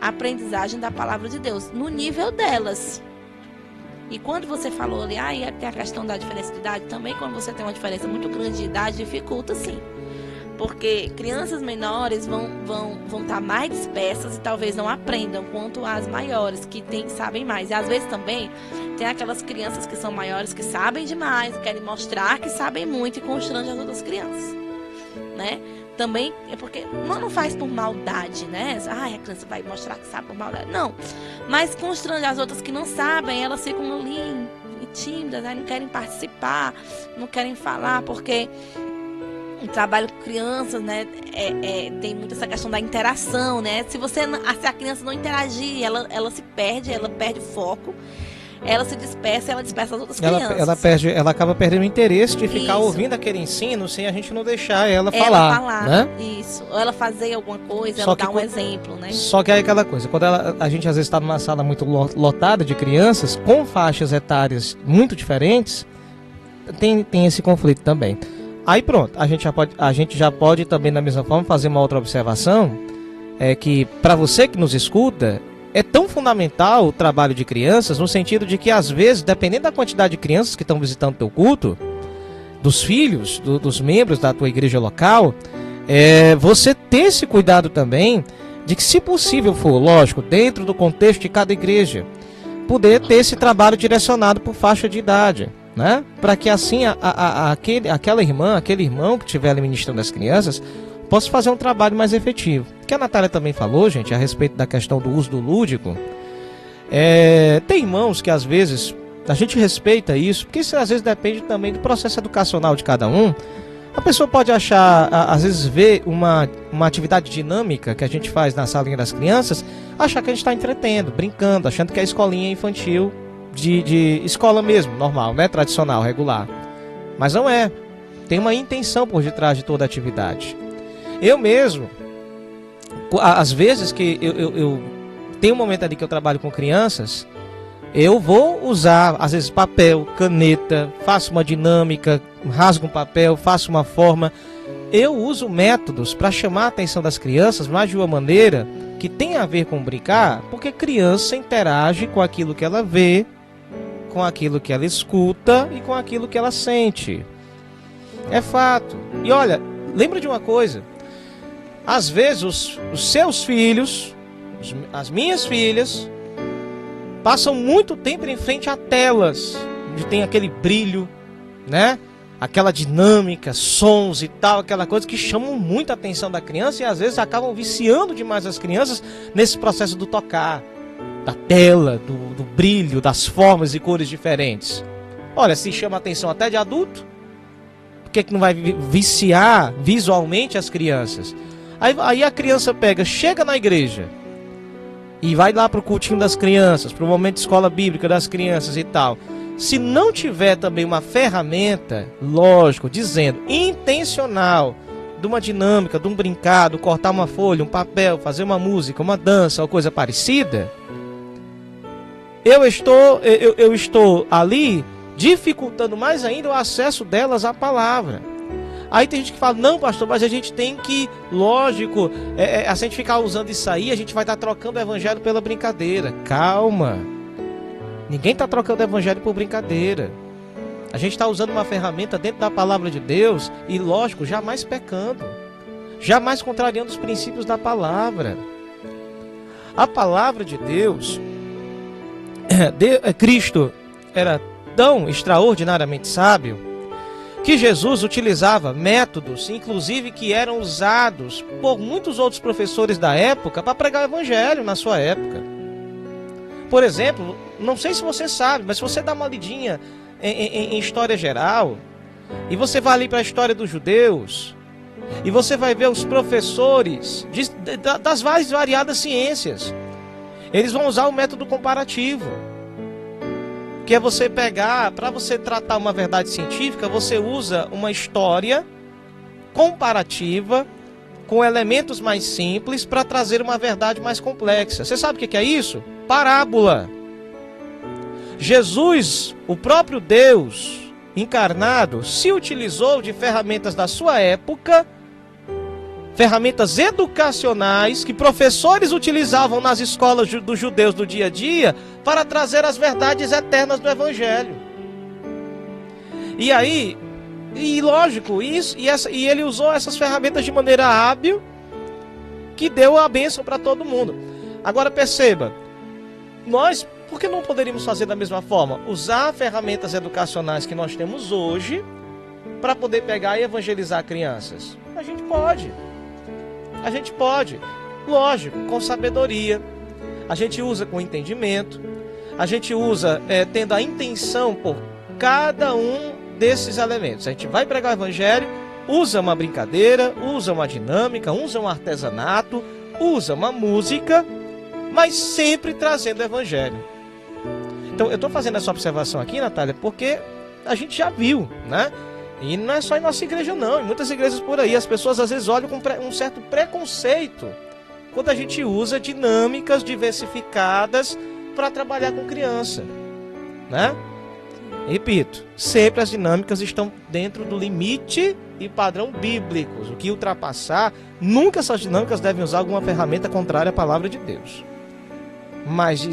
A aprendizagem da palavra de Deus, no nível delas. E quando você falou ali, tem a questão da diferença de idade, também quando você tem uma diferença muito grande de idade, dificulta sim. Porque crianças menores vão estar mais dispersas e talvez não aprendam quanto as maiores, que sabem mais. E às vezes também tem aquelas crianças que são maiores, que sabem demais, querem mostrar que sabem muito e constrangem as outras crianças, né? Também é porque não faz por maldade, né? A criança vai mostrar que sabe por maldade. Não, mas constrange as outras que não sabem, elas ficam ali tímidas, não querem participar, não querem falar, porque o trabalho com crianças, né, tem muito essa questão da interação, né? Se a criança não interagir, ela se perde, ela perde o foco. Ela se dispersa, ela dispersa as outras crianças. Ela acaba perdendo o interesse de ficar ouvindo aquele ensino sem a gente não deixar ela falar, né? Isso. Ou ela fazer alguma coisa, ela dá um exemplo, né? Só que é aquela coisa, quando a gente às vezes está numa sala muito lotada de crianças, com faixas etárias muito diferentes, tem esse conflito também. Aí pronto, a gente já pode também, da mesma forma, fazer uma outra observação, que para você que nos escuta, é tão fundamental o trabalho de crianças, no sentido de que, às vezes, dependendo da quantidade de crianças que estão visitando o teu culto, dos filhos, dos membros da tua igreja local, você ter esse cuidado também de que, se possível for, lógico, dentro do contexto de cada igreja, poder ter esse trabalho direcionado por faixa de idade, né? Para que assim aquela irmã, aquele irmão que estiver ali ministrando as crianças possa fazer um trabalho mais efetivo. O que a Natália também falou, gente, a respeito da questão do uso do lúdico, tem irmãos que às vezes a gente respeita isso, porque isso às vezes depende também do processo educacional de cada um. A pessoa pode achar, às vezes ver uma atividade dinâmica que a gente faz na salinha das crianças, achar que a gente está entretendo, brincando, achando que é escolinha infantil, de escola mesmo, normal, né? Tradicional, regular. Mas não é. Tem uma intenção por detrás de toda a atividade. Eu mesmo, às vezes que eu tenho um momento ali que eu trabalho com crianças, eu vou usar, às vezes, papel, caneta, faço uma dinâmica, rasgo um papel, faço uma forma. Eu uso métodos para chamar a atenção das crianças, mas de uma maneira que tem a ver com brincar, porque criança interage com aquilo que ela vê, com aquilo que ela escuta e com aquilo que ela sente. É fato. E olha, lembra de uma coisa. Às vezes os seus filhos, as minhas filhas, passam muito tempo em frente a telas, onde tem aquele brilho, né? Aquela dinâmica, sons e tal, aquela coisa que chamam muito a atenção da criança e às vezes acabam viciando demais as crianças nesse processo do tocar, da tela, do brilho, das formas e cores diferentes. Olha, se chama a atenção até de adulto, por que não vai viciar visualmente as crianças? Aí a criança chega na igreja e vai lá para o cultinho das crianças, para o momento de escola bíblica das crianças e tal. Se não tiver também uma ferramenta, lógico, dizendo, intencional, de uma dinâmica, de um brincado, cortar uma folha, um papel, fazer uma música, uma dança ou coisa parecida, eu estou ali dificultando mais ainda o acesso delas à palavra. Aí tem gente que fala, não, pastor, mas a gente tem que, lógico, se a gente ficar usando isso aí, a gente vai estar trocando o evangelho pela brincadeira. Calma. Ninguém está trocando o evangelho por brincadeira. A gente está usando uma ferramenta dentro da palavra de Deus e, lógico, jamais pecando. Jamais contrariando os princípios da palavra. A palavra de Deus, Cristo era tão extraordinariamente sábio que Jesus utilizava métodos, inclusive que eram usados por muitos outros professores da época para pregar o evangelho na sua época. Por exemplo, não sei se você sabe, mas se você dá uma lidinha em história geral, e você vai ali para a história dos judeus, e você vai ver os professores das mais variadas ciências, eles vão usar o método comparativo, que é você pegar, para você tratar uma verdade científica, você usa uma história comparativa com elementos mais simples para trazer uma verdade mais complexa. Você sabe o que é isso? Parábola. Jesus, o próprio Deus encarnado, se utilizou de ferramentas da sua época, ferramentas educacionais que professores utilizavam nas escolas dos judeus do dia a dia para trazer as verdades eternas do evangelho. E aí, e lógico, e ele usou essas ferramentas de maneira hábil, que deu a bênção para todo mundo. Agora perceba, nós, por que não poderíamos fazer da mesma forma? Usar ferramentas educacionais que nós temos hoje para poder pegar e evangelizar crianças? A gente pode. A gente pode. Lógico, com sabedoria. A gente usa com entendimento. A gente usa tendo a intenção por cada um desses elementos. A gente vai pregar o evangelho, usa uma brincadeira, usa uma dinâmica, usa um artesanato, usa uma música, mas sempre trazendo o evangelho. Então, eu estou fazendo essa observação aqui, Natália, porque a gente já viu, né? E não é só em nossa igreja, não. Em muitas igrejas por aí, as pessoas às vezes olham com um certo preconceito quando a gente usa dinâmicas diversificadas para trabalhar com criança, né? Repito, sempre as dinâmicas estão dentro do limite e padrão bíblicos. O que ultrapassar, nunca essas dinâmicas devem usar alguma ferramenta contrária à palavra de Deus. Mas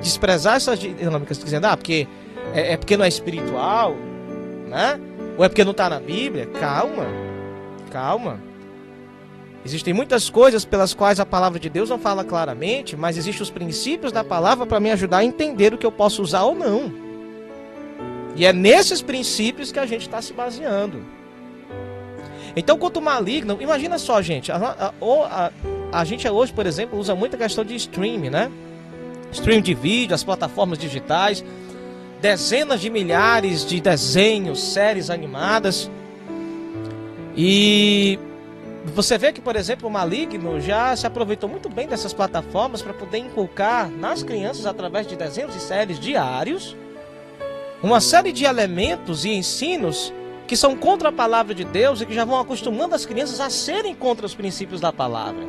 desprezar essas dinâmicas dizendo, porque porque não é espiritual, né? Ou é porque não está na Bíblia. Calma. Existem muitas coisas pelas quais a palavra de Deus não fala claramente, mas existem os princípios da palavra para me ajudar a entender o que eu posso usar ou não. E é nesses princípios que a gente está se baseando. Então, quanto o maligno, imagina só, gente, a gente hoje, por exemplo, usa muita questão de streaming, né? Stream de vídeo, as plataformas digitais, dezenas de milhares de desenhos, séries animadas. E você vê que, por exemplo, o maligno já se aproveitou muito bem dessas plataformas para poder inculcar nas crianças, através de desenhos e séries diários, uma série de elementos e ensinos que são contra a palavra de Deus e que já vão acostumando as crianças a serem contra os princípios da palavra.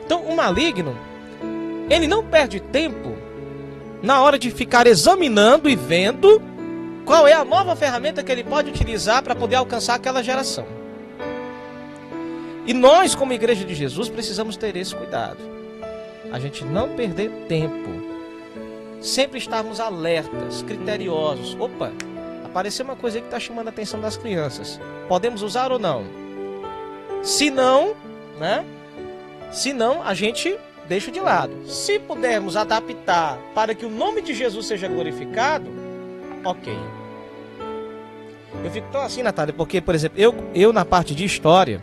Então, o maligno, ele não perde tempo na hora de ficar examinando e vendo qual é a nova ferramenta que ele pode utilizar para poder alcançar aquela geração. E nós, como Igreja de Jesus, precisamos ter esse cuidado. A gente não perder tempo. Sempre estarmos alertas, criteriosos. Opa, apareceu uma coisa aí que está chamando a atenção das crianças. Podemos usar ou não? Se não, né? Se não, a gente deixa de lado. Se pudermos adaptar para que o nome de Jesus seja glorificado, ok. Eu fico tão assim, Natália, porque, por exemplo, eu na parte de história,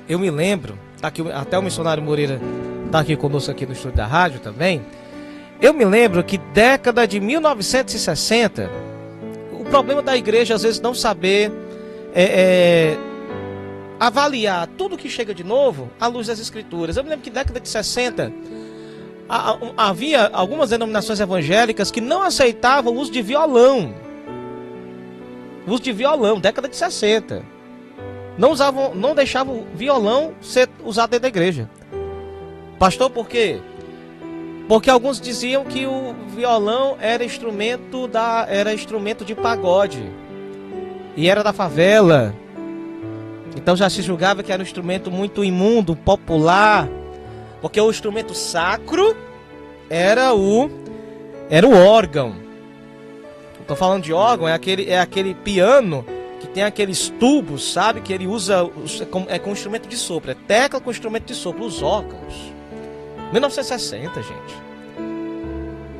eu me lembro, tá aqui, até o missionário Moreira está aqui conosco aqui no estúdio da rádio também. Eu me lembro que década de 1960, o problema da igreja às vezes não saber avaliar tudo que chega de novo à luz das escrituras. Eu me lembro que década de 60 havia algumas denominações evangélicas que não aceitavam o uso de violão. O uso de violão, década de 60. Não deixavam o violão ser usado dentro da igreja. Pastor, por quê? Porque alguns diziam que o violão era instrumento de pagode. E era da favela. Então já se julgava que era um instrumento muito imundo, popular. Porque o instrumento sacro era o órgão. Estou falando de órgão, é aquele piano que tem aqueles tubos, sabe? Que ele usa com instrumento de sopro. É tecla com instrumento de sopro, os órgãos. 1960, gente.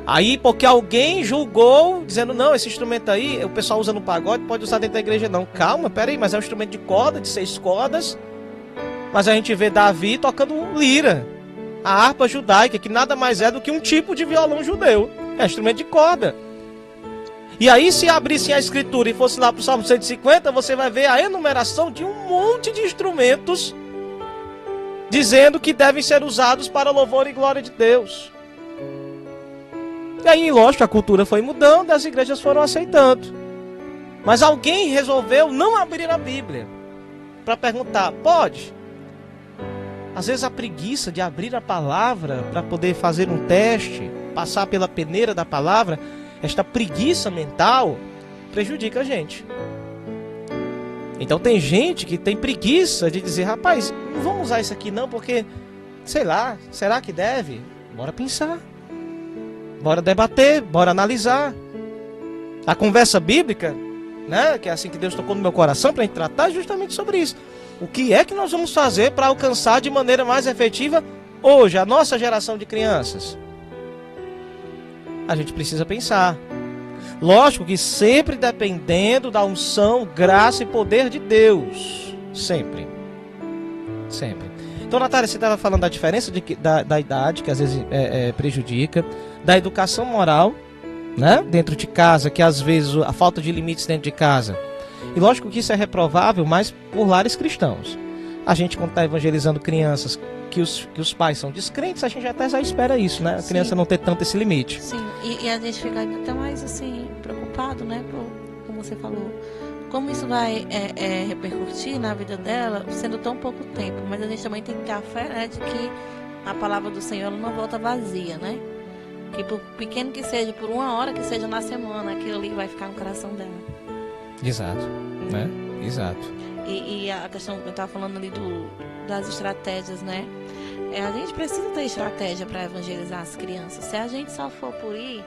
Aí, porque alguém julgou, dizendo, não, esse instrumento aí, o pessoal usa no pagode, pode usar dentro da igreja não. Calma, peraí, mas é um instrumento de corda, de 6 cordas. Mas a gente vê Davi tocando lira, a harpa judaica, que nada mais é do que um tipo de violão judeu. É instrumento de corda. E aí, se abrissem a escritura e fosse lá para o Salmo 150, você vai ver a enumeração de um monte de instrumentos dizendo que devem ser usados para louvor e glória de Deus. E aí, lógico, a cultura foi mudando, as igrejas foram aceitando. Mas alguém resolveu não abrir a Bíblia para perguntar, pode? Às vezes a preguiça de abrir a palavra para poder fazer um teste, passar pela peneira da palavra, esta preguiça mental prejudica a gente. Então tem gente que tem preguiça de dizer, rapaz, não vamos usar isso aqui não, porque, sei lá, será que deve? Bora pensar. Bora debater, bora analisar. A conversa bíblica, né, que é assim que Deus tocou no meu coração para a gente tratar justamente sobre isso. O que é que nós vamos fazer para alcançar de maneira mais efetiva hoje a nossa geração de crianças? A gente precisa pensar. Lógico que sempre dependendo da unção, graça e poder de Deus. Sempre. Sempre. Então, Natália, você estava falando da diferença da idade, que às vezes prejudica, da educação moral, né, dentro de casa, que às vezes a falta de limites dentro de casa. E lógico que isso é reprovável, mas por lares cristãos. A gente, quando está evangelizando crianças que os pais são descrentes, a gente até já espera isso, né? A criança não ter tanto esse limite. Sim, e a gente fica até mais assim, preocupado, né? Como você falou. Como isso vai repercutir na vida dela, sendo tão pouco tempo. Mas a gente também tem que ter a fé, né, de que a palavra do Senhor não volta vazia, né? Que por pequeno que seja, por 1 hora que seja na semana, aquilo ali vai ficar no coração dela. Exato, né? Exato. E a questão que eu estava falando ali das estratégias, né? A gente precisa ter estratégia para evangelizar as crianças. Se a gente só for por ir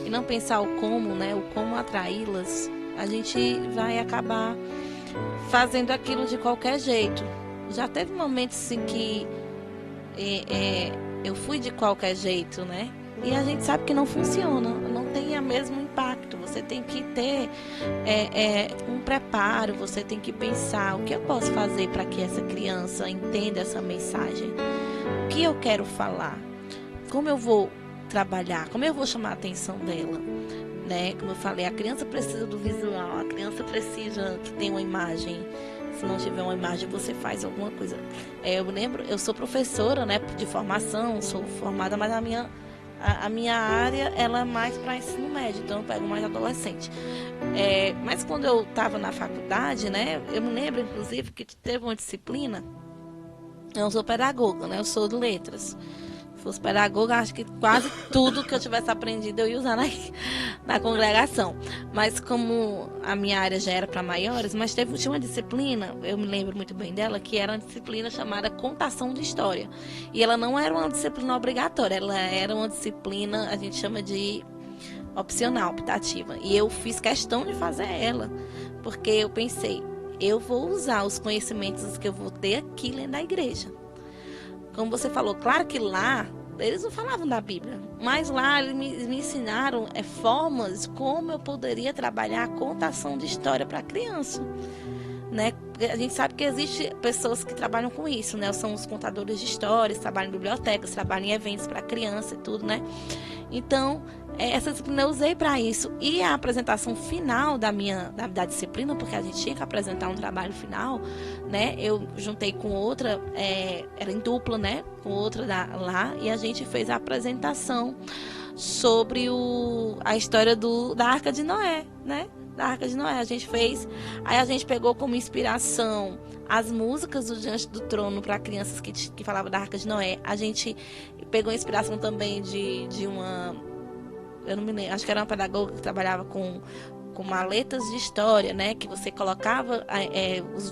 e não pensar o como, né? O como atraí-las, a gente vai acabar fazendo aquilo de qualquer jeito. Já teve momentos em que eu fui de qualquer jeito, né? E a gente sabe que não funciona, não tem o mesmo impacto. Você tem que ter um preparo, você tem que pensar o que eu posso fazer para que essa criança entenda essa mensagem. O que eu quero falar? Como eu vou trabalhar? Como eu vou chamar a atenção dela? Né? Como eu falei, a criança precisa do visual, a criança precisa que tenha uma imagem. Se não tiver uma imagem, você faz alguma coisa. Eu lembro, eu sou professora, né, de formação, sou formada, mas a minha área ela é mais para ensino médio, então eu pego mais adolescente. Mas quando eu estava na faculdade, né, eu me lembro, inclusive, que teve uma disciplina. Eu não sou pedagoga, né, eu sou de letras. Se fosse pedagoga, acho que quase tudo que eu tivesse aprendido eu ia usar na congregação. Mas como a minha área já era para maiores, mas tinha uma disciplina, eu me lembro muito bem dela, que era uma disciplina chamada Contação de História. E ela não era uma disciplina obrigatória, ela era uma disciplina, a gente chama de opcional, optativa. E eu fiz questão de fazer ela, porque eu pensei, eu vou usar os conhecimentos que eu vou ter aqui dentro da igreja. Como você falou, claro que lá eles não falavam da Bíblia, mas lá eles me ensinaram formas como eu poderia trabalhar a contação de história para a criança, né? A gente sabe que existem pessoas que trabalham com isso, né? São os contadores de histórias, trabalham em bibliotecas, trabalham em eventos para criança e tudo, né? Então, essa disciplina eu usei para isso. E a apresentação final da disciplina, porque a gente tinha que apresentar um trabalho final, né? Eu juntei com outra, era em dupla, né? Com outra lá, e a gente fez a apresentação sobre a história da Arca de Noé, né? Da Arca de Noé, a gente fez. Aí a gente pegou como inspiração as músicas do Diante do Trono para crianças que falavam da Arca de Noé. A gente pegou inspiração também de uma, eu não me lembro, acho que era uma pedagoga que trabalhava com maletas de história, né? Que você colocava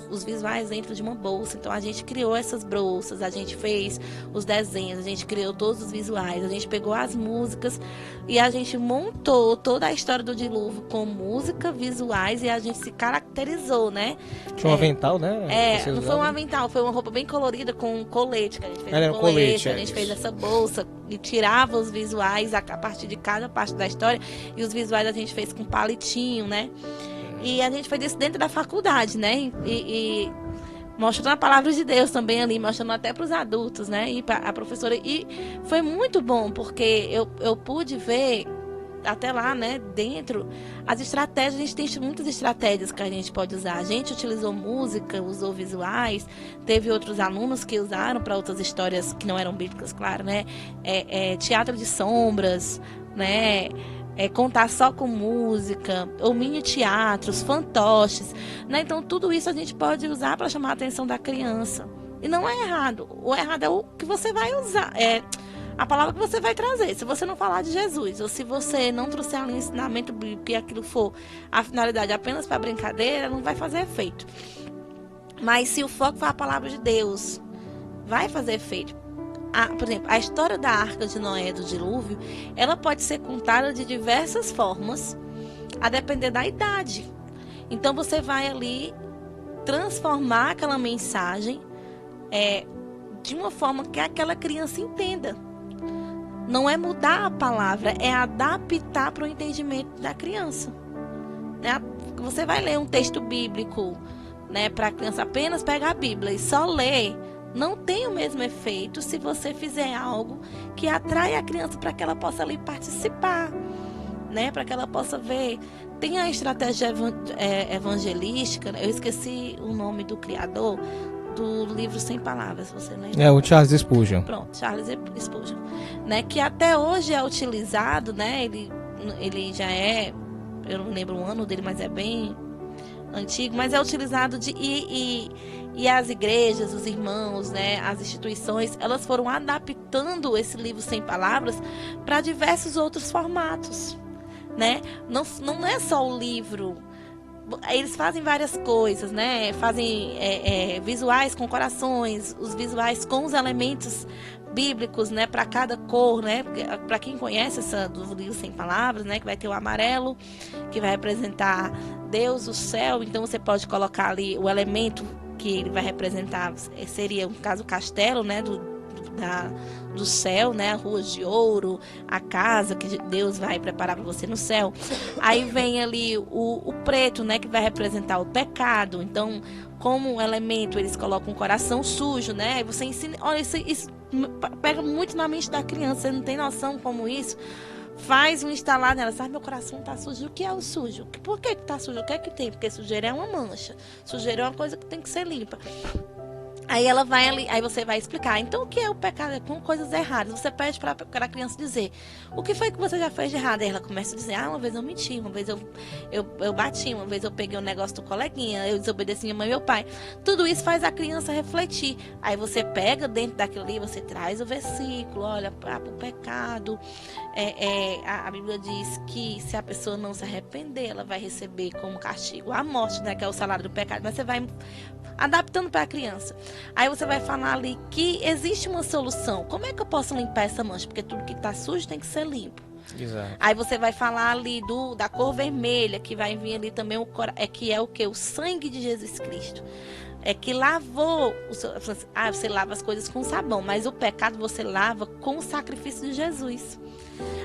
os visuais dentro de uma bolsa. Então a gente criou essas bolsas, a gente fez os desenhos, a gente criou todos os visuais, a gente pegou as músicas e a gente montou toda a história do dilúvio com música, visuais, e a gente se caracterizou, né? Tinha um avental, né? Não foi um avental, foi uma roupa bem colorida com um colete, que a gente fez um colete, a gente fez essa bolsa e tirava os visuais a partir de cada parte da história, e os visuais a gente fez com palitinho, né? E a gente fez isso dentro da faculdade, né? E mostrando a palavra de Deus também ali, mostrando até para os adultos, né? E a professora, e foi muito bom, porque eu pude ver até lá, né, dentro, as estratégias. A gente tem muitas estratégias que a gente pode usar. A gente utilizou música, usou visuais, teve outros alunos que usaram para outras histórias que não eram bíblicas, claro, né? Teatro de sombras, né? Contar só com música, ou mini teatros, fantoches, né? Então tudo isso a gente pode usar para chamar a atenção da criança. E não é errado. O errado é o que você vai usar. A palavra que você vai trazer. Se você não falar de Jesus, ou se você não trouxer ali um ensinamento bíblico e aquilo for a finalidade apenas para brincadeira, não vai fazer efeito. Mas se o foco for a palavra de Deus, vai fazer efeito. Por exemplo, a história da Arca de Noé, do dilúvio, ela pode ser contada de diversas formas, a depender da idade. Então você vai ali transformar aquela mensagem de uma forma que aquela criança entenda. Não é mudar a palavra, é adaptar para o entendimento da criança. Né? Você vai ler um texto bíblico, né, para a criança apenas pegar a Bíblia e só ler, não tem o mesmo efeito se você fizer algo que atrai a criança para que ela possa ali participar, né, para que ela possa ver. Tem a estratégia evangelística, eu esqueci o nome do criador do livro Sem Palavras, você lembra? O Charles Spurgeon. Pronto, Charles Spurgeon, né, que até hoje é utilizado, né, ele já eu não lembro o ano dele, mas é bem antigo, mas é utilizado e as igrejas, os irmãos, né, as instituições, elas foram adaptando esse livro Sem Palavras para diversos outros formatos, né? Não é só o livro eles fazem várias coisas, né? Fazem visuais com corações, os visuais com os elementos bíblicos, né, para cada cor, né, para quem conhece essa do livro Sem Palavras, né, que vai ter o amarelo, que vai representar Deus, o céu. Então você pode colocar ali o elemento que ele vai representar, seria, no caso, o castelo, né, do céu, né, ruas de ouro, a casa que Deus vai preparar para você no céu. Aí vem ali o preto, né, que vai representar o pecado. Então, como elemento, eles colocam um coração sujo, né? Aí você ensina, olha, isso pega muito na mente da criança, você não tem noção como isso faz um instalar nela, sabe, meu coração tá sujo. O que é o sujo? Por que tá sujo? O que é que tem? Porque sujeira é uma mancha, sujeira é uma coisa que tem que ser limpa. Aí ela vai ali, aí você vai explicar. Então, o que é o pecado? É com coisas erradas. Você pede para a criança dizer: o que foi que você já fez de errado? Aí ela começa a dizer: uma vez eu menti, uma vez eu bati, uma vez eu peguei um negócio do coleguinha, eu desobedeci minha mãe e meu pai. Tudo isso faz a criança refletir. Aí você pega dentro daquilo ali, você traz o versículo, olha, para o pecado. A Bíblia diz que se a pessoa não se arrepender, ela vai receber como castigo a morte, né, que é o salário do pecado. Mas você vai adaptando para a criança. Aí você vai falar ali que existe uma solução. Como é que eu posso limpar essa mancha? Porque tudo que está sujo tem que ser limpo. Exato. Aí você vai falar ali da cor vermelha, que vai vir ali também que é o que? O sangue de Jesus Cristo. É que lavou você lava as coisas com sabão, mas o pecado você lava com o sacrifício de Jesus.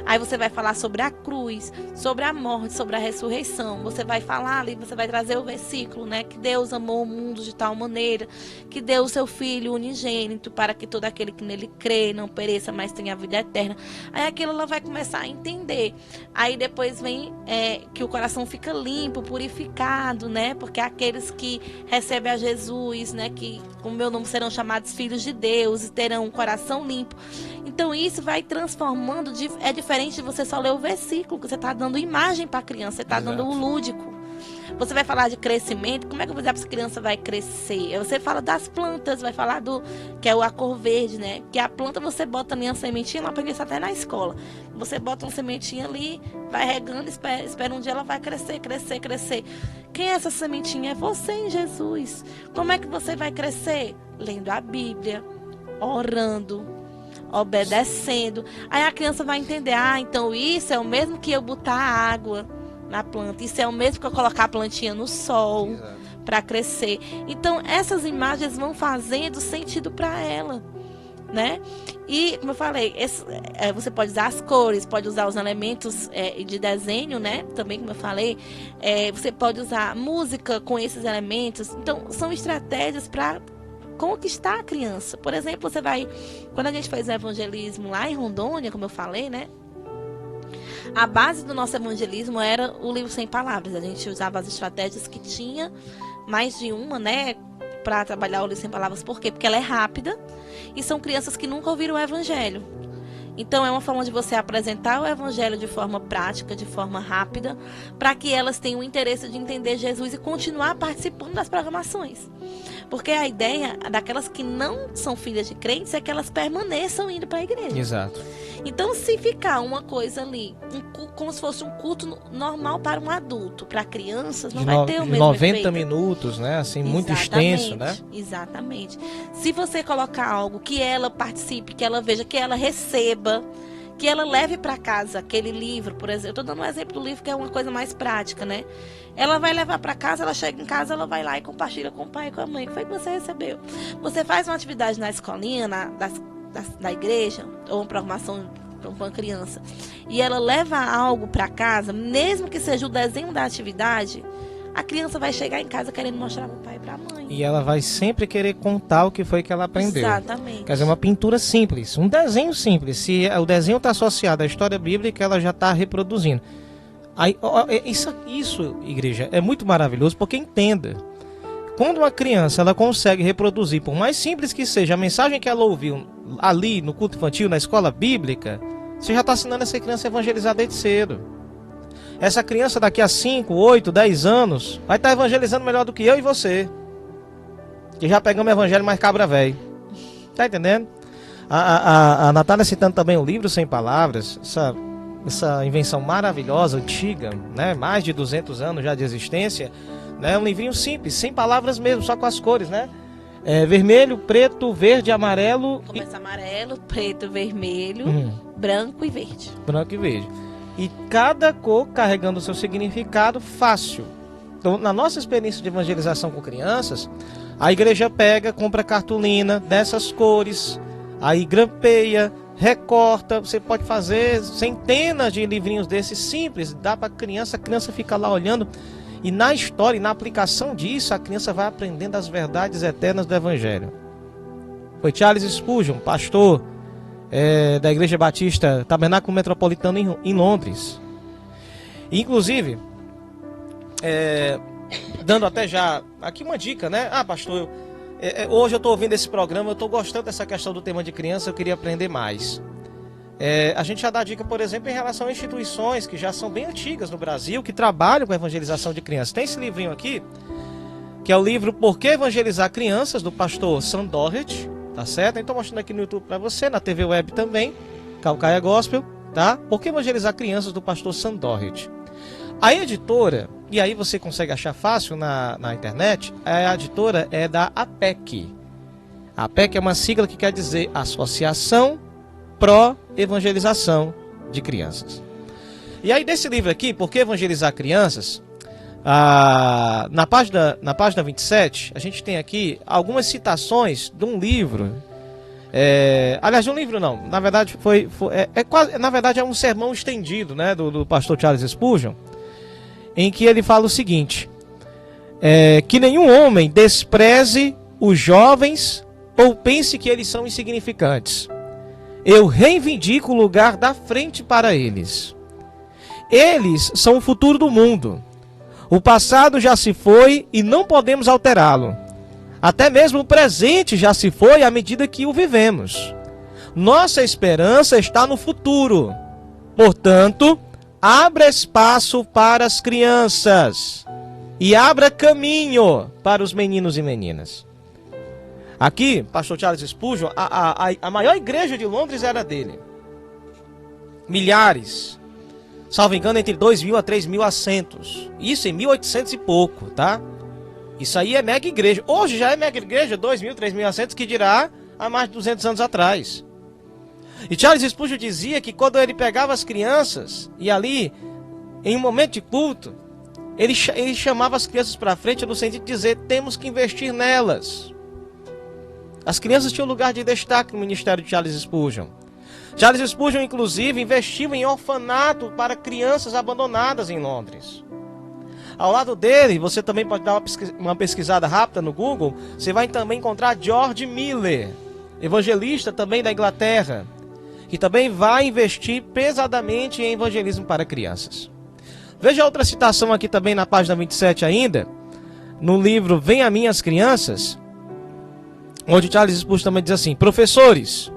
Aí você vai falar sobre a cruz, sobre a morte, sobre a ressurreição. Você vai falar ali, você vai trazer o versículo, né? Que Deus amou o mundo de tal maneira que deu o seu Filho unigênito para que todo aquele que nele crê não pereça, mas tenha a vida eterna. Aí aquilo ela vai começar a entender. Aí depois vem que o coração fica limpo, purificado, né? Porque aqueles que recebem a Jesus, né? Que com o meu nome serão chamados filhos de Deus e terão um coração limpo. Então isso vai transformando. É diferente de você só ler o versículo, que você está dando imagem para a criança, você está dando o lúdico. Você vai falar de crescimento, como é que eu vou dizer para essa criança vai crescer? Você fala das plantas, vai falar que é a cor verde, né? Que a planta você bota ali uma sementinha, ela aprende isso até na escola. Você bota uma sementinha ali, vai regando, espera um dia ela vai crescer, crescer, crescer. Quem é essa sementinha? É você em Jesus. Como é que você vai crescer? Lendo a Bíblia, orando, obedecendo. Aí a criança vai entender: então isso é o mesmo que eu botar água na planta, isso é o mesmo que eu colocar a plantinha no sol para crescer. Então essas imagens vão fazendo sentido para ela, né? E como eu falei, você pode usar as cores, pode usar os elementos de desenho, né? Também, como eu falei, você pode usar música com esses elementos. Então são estratégias para conquistar a criança. Por exemplo, quando a gente fez o evangelismo lá em Rondônia, como eu falei, né? A base do nosso evangelismo era o livro Sem Palavras. A gente usava as estratégias que tinha, mais de uma, né? Para trabalhar o livro Sem Palavras. Por quê? Porque ela é rápida e são crianças que nunca ouviram o evangelho. Então é uma forma de você apresentar o evangelho de forma prática, de forma rápida, para que elas tenham o interesse de entender Jesus e continuar participando das programações. Porque a ideia daquelas que não são filhas de crentes é que elas permaneçam indo para a igreja. Exato. Então, se ficar uma coisa ali, como se fosse um culto normal para um adulto, para crianças, não vai ter o mesmo 90 efeito. Minutos, né? Assim, muito extenso, né? Exatamente. Se você colocar algo que ela participe, que ela veja, que ela receba, que ela leve para casa aquele livro, por exemplo. Eu estou dando um exemplo do livro que é uma coisa mais prática, né? Ela vai levar para casa, ela chega em casa, ela vai lá e compartilha com o pai e com a mãe. O que foi que você recebeu? Você faz uma atividade na escolinha, da igreja, ou uma programação para uma criança, e ela leva algo para casa, mesmo que seja o desenho da atividade, a criança vai chegar em casa querendo mostrar para o pai e para a mãe. E ela vai sempre querer contar o que foi que ela aprendeu. Exatamente. Quer dizer, uma pintura simples, um desenho simples. Se o desenho está associado à história bíblica, ela já está reproduzindo. Aí, isso, igreja, é muito maravilhoso, porque entenda. Quando uma criança ela consegue reproduzir, por mais simples que seja, a mensagem que ela ouviu ali no culto infantil, na escola bíblica, você já está ensinando essa criança a evangelizar desde cedo. Essa criança daqui a 5, 8, 10 anos vai estar evangelizando melhor do que eu e você, que já pegamos o evangelho mais cabra velho. Tá entendendo? A Natália citando também o livro Sem Palavras, essa invenção maravilhosa, antiga, né? Mais de 200 anos já de existência, né? Um livrinho simples, sem palavras mesmo, só com as cores, né? Vermelho, preto, verde, amarelo. Começa amarelo, preto, vermelho, branco e verde. Branco e verde. E cada cor carregando o seu significado fácil. Então, na nossa experiência de evangelização com crianças, a igreja pega, compra cartolina dessas cores, aí grampeia, recorta. Você pode fazer centenas de livrinhos desses simples, dá para a criança fica lá olhando. E na história e na aplicação disso, a criança vai aprendendo as verdades eternas do Evangelho. Foi Charles Spurgeon, pastor da Igreja Batista Tabernáculo Metropolitano em Londres. Inclusive, dando até já aqui uma dica, né? Pastor, hoje eu estou ouvindo esse programa, eu estou gostando dessa questão do tema de criança, eu queria aprender mais. A gente já dá dica, por exemplo, em relação a instituições que já são bem antigas no Brasil, que trabalham com a evangelização de crianças. Tem esse livrinho aqui, que é o livro Por que Evangelizar Crianças, do pastor Sam Dorrit, tá certo? Estou mostrando aqui no YouTube para você, na TV Web também, Calcaia Gospel, tá? Por que Evangelizar Crianças, do pastor Sam Dorrit. A editora, e aí você consegue achar fácil na internet, a editora é da APEC. A APEC é uma sigla que quer dizer Associação Pró-Evangelização de Crianças. E aí desse livro aqui, Por que Evangelizar Crianças, na página 27, a gente tem aqui algumas citações de um livro. Aliás, de um livro não, na verdade é um sermão estendido, né, do pastor Charles Spurgeon, em que ele fala o seguinte: que nenhum homem despreze os jovens ou pense que eles são insignificantes. Eu reivindico o lugar da frente para eles. Eles são o futuro do mundo. O passado já se foi e não podemos alterá-lo. Até mesmo o presente já se foi à medida que o vivemos. Nossa esperança está no futuro. Portanto, abra espaço para as crianças e abra caminho para os meninos e meninas. Aqui, pastor Charles Spurgeon, a maior igreja de Londres era dele. Milhares, salvo engano, entre 2.000 a 3.000 assentos. Isso em 1800 e pouco, tá? Isso aí é mega igreja. Hoje já é mega igreja, 2.000, 3.000 assentos, que dirá há mais de 200 anos atrás. E Charles Spurgeon dizia que quando ele pegava as crianças e ali, em um momento de culto, ele chamava as crianças para frente no sentido de dizer: temos que investir nelas. As crianças tinham lugar de destaque no ministério de Charles Spurgeon. Charles Spurgeon, inclusive, investiu em orfanato para crianças abandonadas em Londres. Ao lado dele, você também pode dar uma pesquisada rápida no Google, você vai também encontrar George Miller, evangelista também da Inglaterra, que também vai investir pesadamente em evangelismo para crianças. Veja outra citação aqui também na página 27 ainda, no livro Vem a Mim as Crianças, onde Charles Spurgeon também diz assim: professores,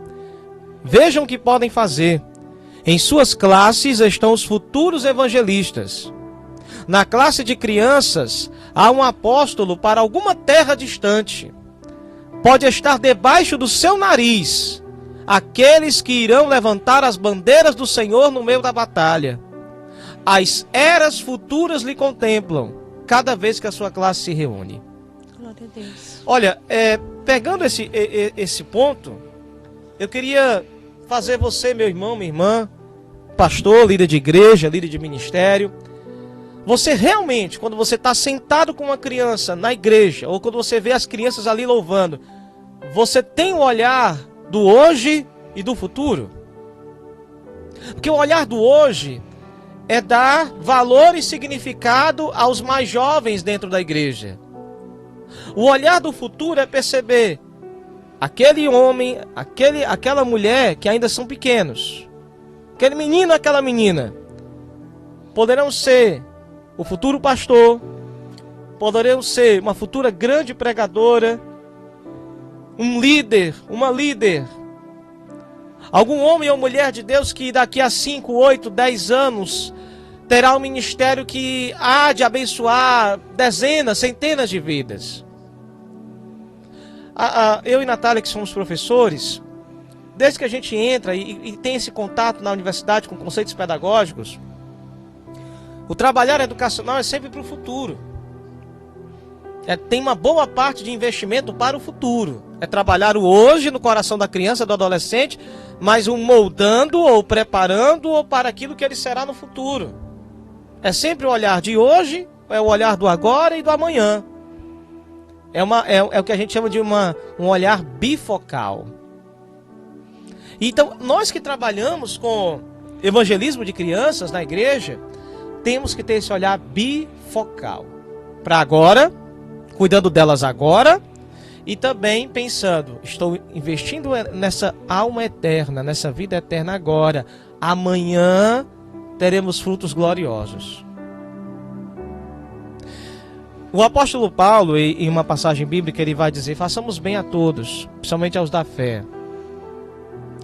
vejam o que podem fazer. Em suas classes estão os futuros evangelistas. Na classe de crianças há um apóstolo para alguma terra distante. Pode estar debaixo do seu nariz aqueles que irão levantar as bandeiras do Senhor no meio da batalha. As eras futuras lhe contemplam cada vez que a sua classe se reúne. Glória a Deus. Olha, pegando esse ponto, eu queria fazer você, meu irmão, minha irmã, pastor, líder de igreja, líder de ministério, você realmente, quando você está sentado com uma criança na igreja, ou quando você vê as crianças ali louvando, você tem o olhar do hoje e do futuro? Porque o olhar do hoje é dar valor e significado aos mais jovens dentro da igreja. O olhar do futuro é perceber aquele homem, aquela mulher que ainda são pequenos, aquele menino, aquela menina, poderão ser o futuro pastor, poderão ser uma futura grande pregadora, um líder, uma líder, algum homem ou mulher de Deus que daqui a 5, 8, 10 anos terá um ministério que há de abençoar dezenas, centenas de vidas. Eu e Natália, que somos professores, desde que a gente entra e tem esse contato na universidade com conceitos pedagógicos, o trabalhar educacional é sempre para o futuro. Tem uma boa parte de investimento para o futuro. É trabalhar o hoje no coração da criança, do adolescente, mas o moldando ou preparando-o para aquilo que ele será no futuro. É sempre o olhar de hoje, é o olhar do agora e do amanhã. É o que a gente chama de um olhar bifocal. Então, nós que trabalhamos com evangelismo de crianças na igreja, temos que ter esse olhar bifocal. Para agora, cuidando delas agora, e também pensando, estou investindo nessa alma eterna, nessa vida eterna agora. Amanhã teremos frutos gloriosos. O apóstolo Paulo, em uma passagem bíblica, ele vai dizer: façamos bem a todos, principalmente aos da fé,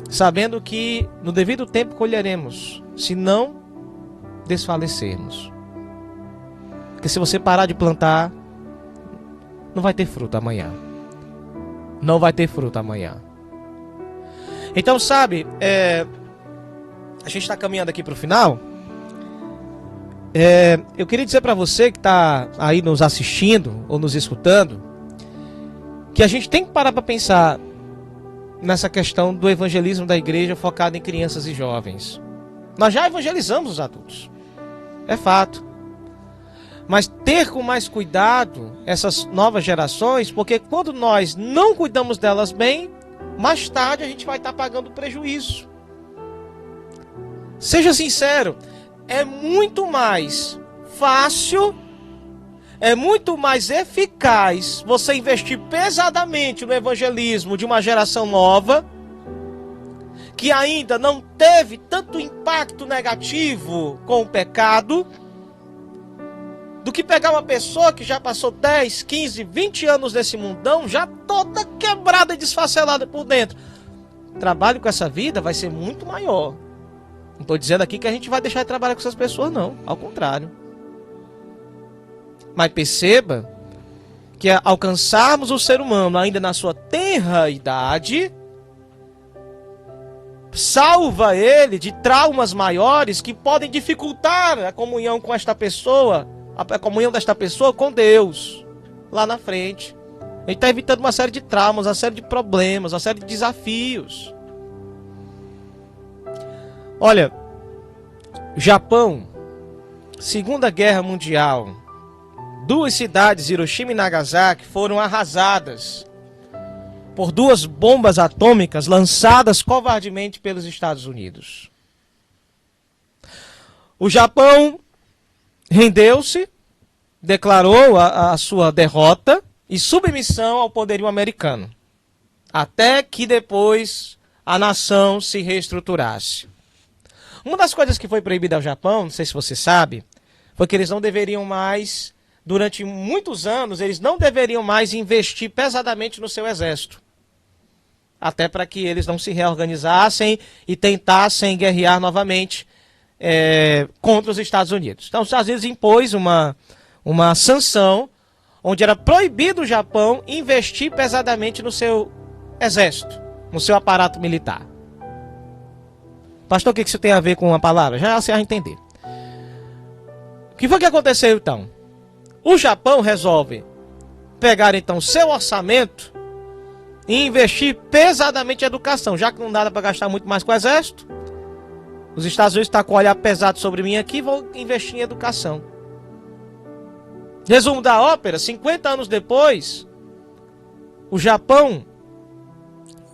sabendo que no devido tempo colheremos, se não desfalecermos. Porque se você parar de plantar, não vai ter fruto amanhã. Não vai ter fruto amanhã. Então, sabe, a gente está caminhando aqui para o final. Eu queria dizer para você que está aí nos assistindo ou nos escutando, que a gente tem que parar para pensar nessa questão do evangelismo da igreja focado em crianças e jovens. Nós já evangelizamos os adultos, é fato. Mas ter com mais cuidado essas novas gerações, porque quando nós não cuidamos delas bem, mais tarde a gente vai estar pagando prejuízo. Seja sincero, é muito mais fácil, é muito mais eficaz você investir pesadamente no evangelismo de uma geração nova, que ainda não teve tanto impacto negativo com o pecado, do que pegar uma pessoa que já passou 10, 15, 20 anos nesse mundão, já toda quebrada e desfacelada por dentro. O trabalho com essa vida vai ser muito maior. Não estou dizendo aqui que a gente vai deixar de trabalhar com essas pessoas, não. Ao contrário. Mas perceba que alcançarmos o ser humano ainda na sua tenra idade salva ele de traumas maiores que podem dificultar a comunhão com esta pessoa, a comunhão desta pessoa com Deus lá na frente. A gente está evitando uma série de traumas, uma série de problemas, uma série de desafios. Olha, Japão, Segunda Guerra Mundial, 2 cidades, Hiroshima e Nagasaki, foram arrasadas por 2 bombas atômicas lançadas covardemente pelos Estados Unidos. O Japão rendeu-se, declarou a sua derrota e submissão ao poderio americano, até que depois a nação se reestruturasse. Uma das coisas que foi proibida ao Japão, não sei se você sabe, foi que eles não deveriam mais, durante muitos anos, eles não deveriam mais investir pesadamente no seu exército. Até para que eles não se reorganizassem e tentassem guerrear novamente contra os Estados Unidos. Então os Estados Unidos impôs uma sanção onde era proibido o Japão investir pesadamente no seu exército, no seu aparato militar. Pastor, o que isso tem a ver com a palavra? Já você vai entender. O que foi que aconteceu então? O Japão resolve pegar então seu orçamento e investir pesadamente em educação, já que não dá para gastar muito mais com o exército. Os Estados Unidos estão com o olhar pesado sobre mim aqui, vou investir em educação. Resumo da ópera: 50 anos depois, o Japão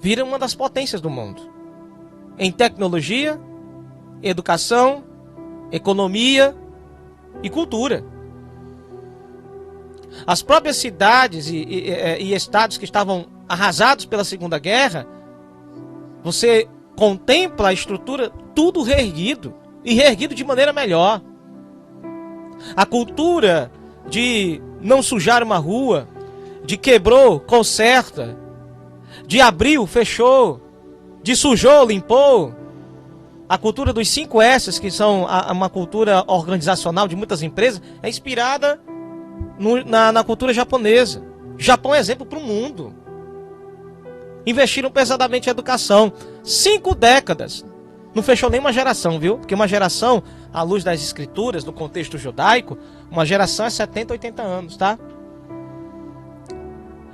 vira uma das potências do mundo em tecnologia, educação, economia e cultura. As próprias cidades e estados que estavam arrasados pela Segunda Guerra, você contempla a estrutura tudo reerguido, e reerguido de maneira melhor. A cultura de não sujar uma rua, de quebrou, conserta, de abriu, fechou, de sujou, limpou. A cultura dos 5 S's, que são uma cultura organizacional de muitas empresas, é inspirada na cultura japonesa. Japão é exemplo para o mundo. Investiram pesadamente em educação. 5 décadas. Não fechou nem uma geração, viu? Porque uma geração, à luz das escrituras, no contexto judaico, uma geração é 70, 80 anos, tá?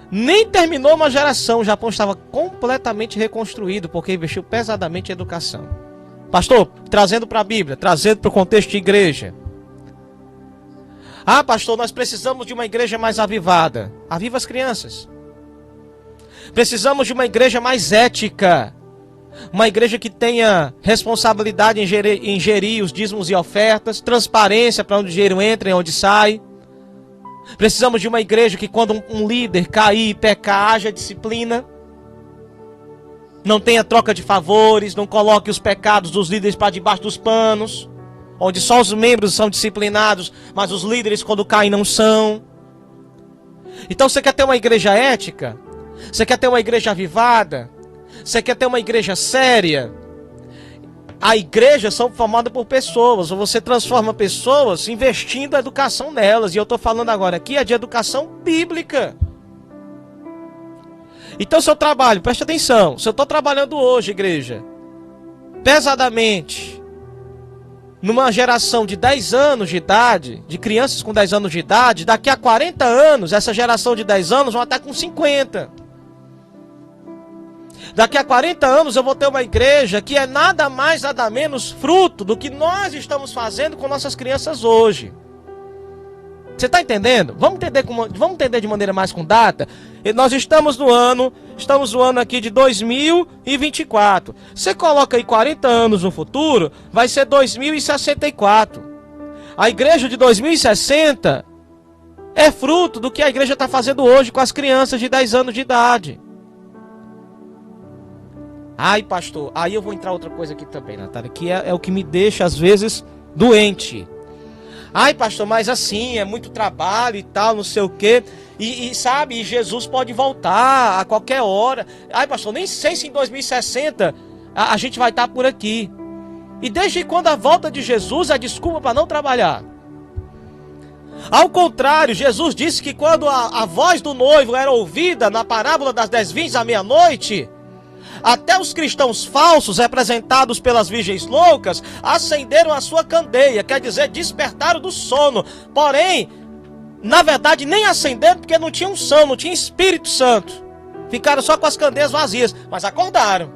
Nem terminou uma geração, o Japão estava completamente reconstruído, porque investiu pesadamente em educação. Pastor, trazendo para a Bíblia, trazendo para o contexto de igreja. Ah, pastor, nós precisamos de uma igreja mais avivada. Aviva as crianças. Precisamos de uma igreja mais ética. Uma igreja que tenha responsabilidade em gerir os dízimos e ofertas, transparência para onde o dinheiro entra e onde sai. Precisamos de uma igreja que quando um líder cair e pecar, haja disciplina. Não tenha troca de favores, não coloque os pecados dos líderes para debaixo dos panos, onde só os membros são disciplinados, mas os líderes quando caem não são. Então você quer ter uma igreja ética? Você quer ter uma igreja avivada? Você quer ter uma igreja séria? A igreja são formadas por pessoas, ou você transforma pessoas investindo a educação nelas. E eu estou falando agora aqui de educação bíblica. Então seu trabalho, preste atenção, se eu estou trabalhando hoje, igreja, pesadamente, numa geração de 10 anos de idade, de crianças com 10 anos de idade, daqui a 40 anos, essa geração de 10 anos vai estar com 50. Daqui a 40 anos eu vou ter uma igreja que é nada mais, nada menos fruto do que nós estamos fazendo com nossas crianças hoje. Você está entendendo? Vamos entender de maneira mais com data? Nós estamos no ano aqui de 2024. Você coloca aí 40 anos no futuro, vai ser 2064. A igreja de 2060 é fruto do que a igreja está fazendo hoje com as crianças de 10 anos de idade. Ai, pastor, aí eu vou entrar outra coisa aqui também, Natália, que é o que me deixa às vezes doente. Ai, pastor, mas assim, é muito trabalho e tal, não sei o quê. E sabe, Jesus pode voltar a qualquer hora. Ai, pastor, nem sei se em 2060 a gente vai estar por aqui. E desde quando a volta de Jesus é desculpa para não trabalhar? Ao contrário, Jesus disse que quando a voz do noivo era ouvida na parábola das 10 vinhas à meia-noite, até os cristãos falsos, representados pelas virgens loucas, acenderam a sua candeia, quer dizer, despertaram do sono. Porém, na verdade, nem acenderam porque não tinha unção, não tinha Espírito Santo. Ficaram só com as candeias vazias, mas acordaram.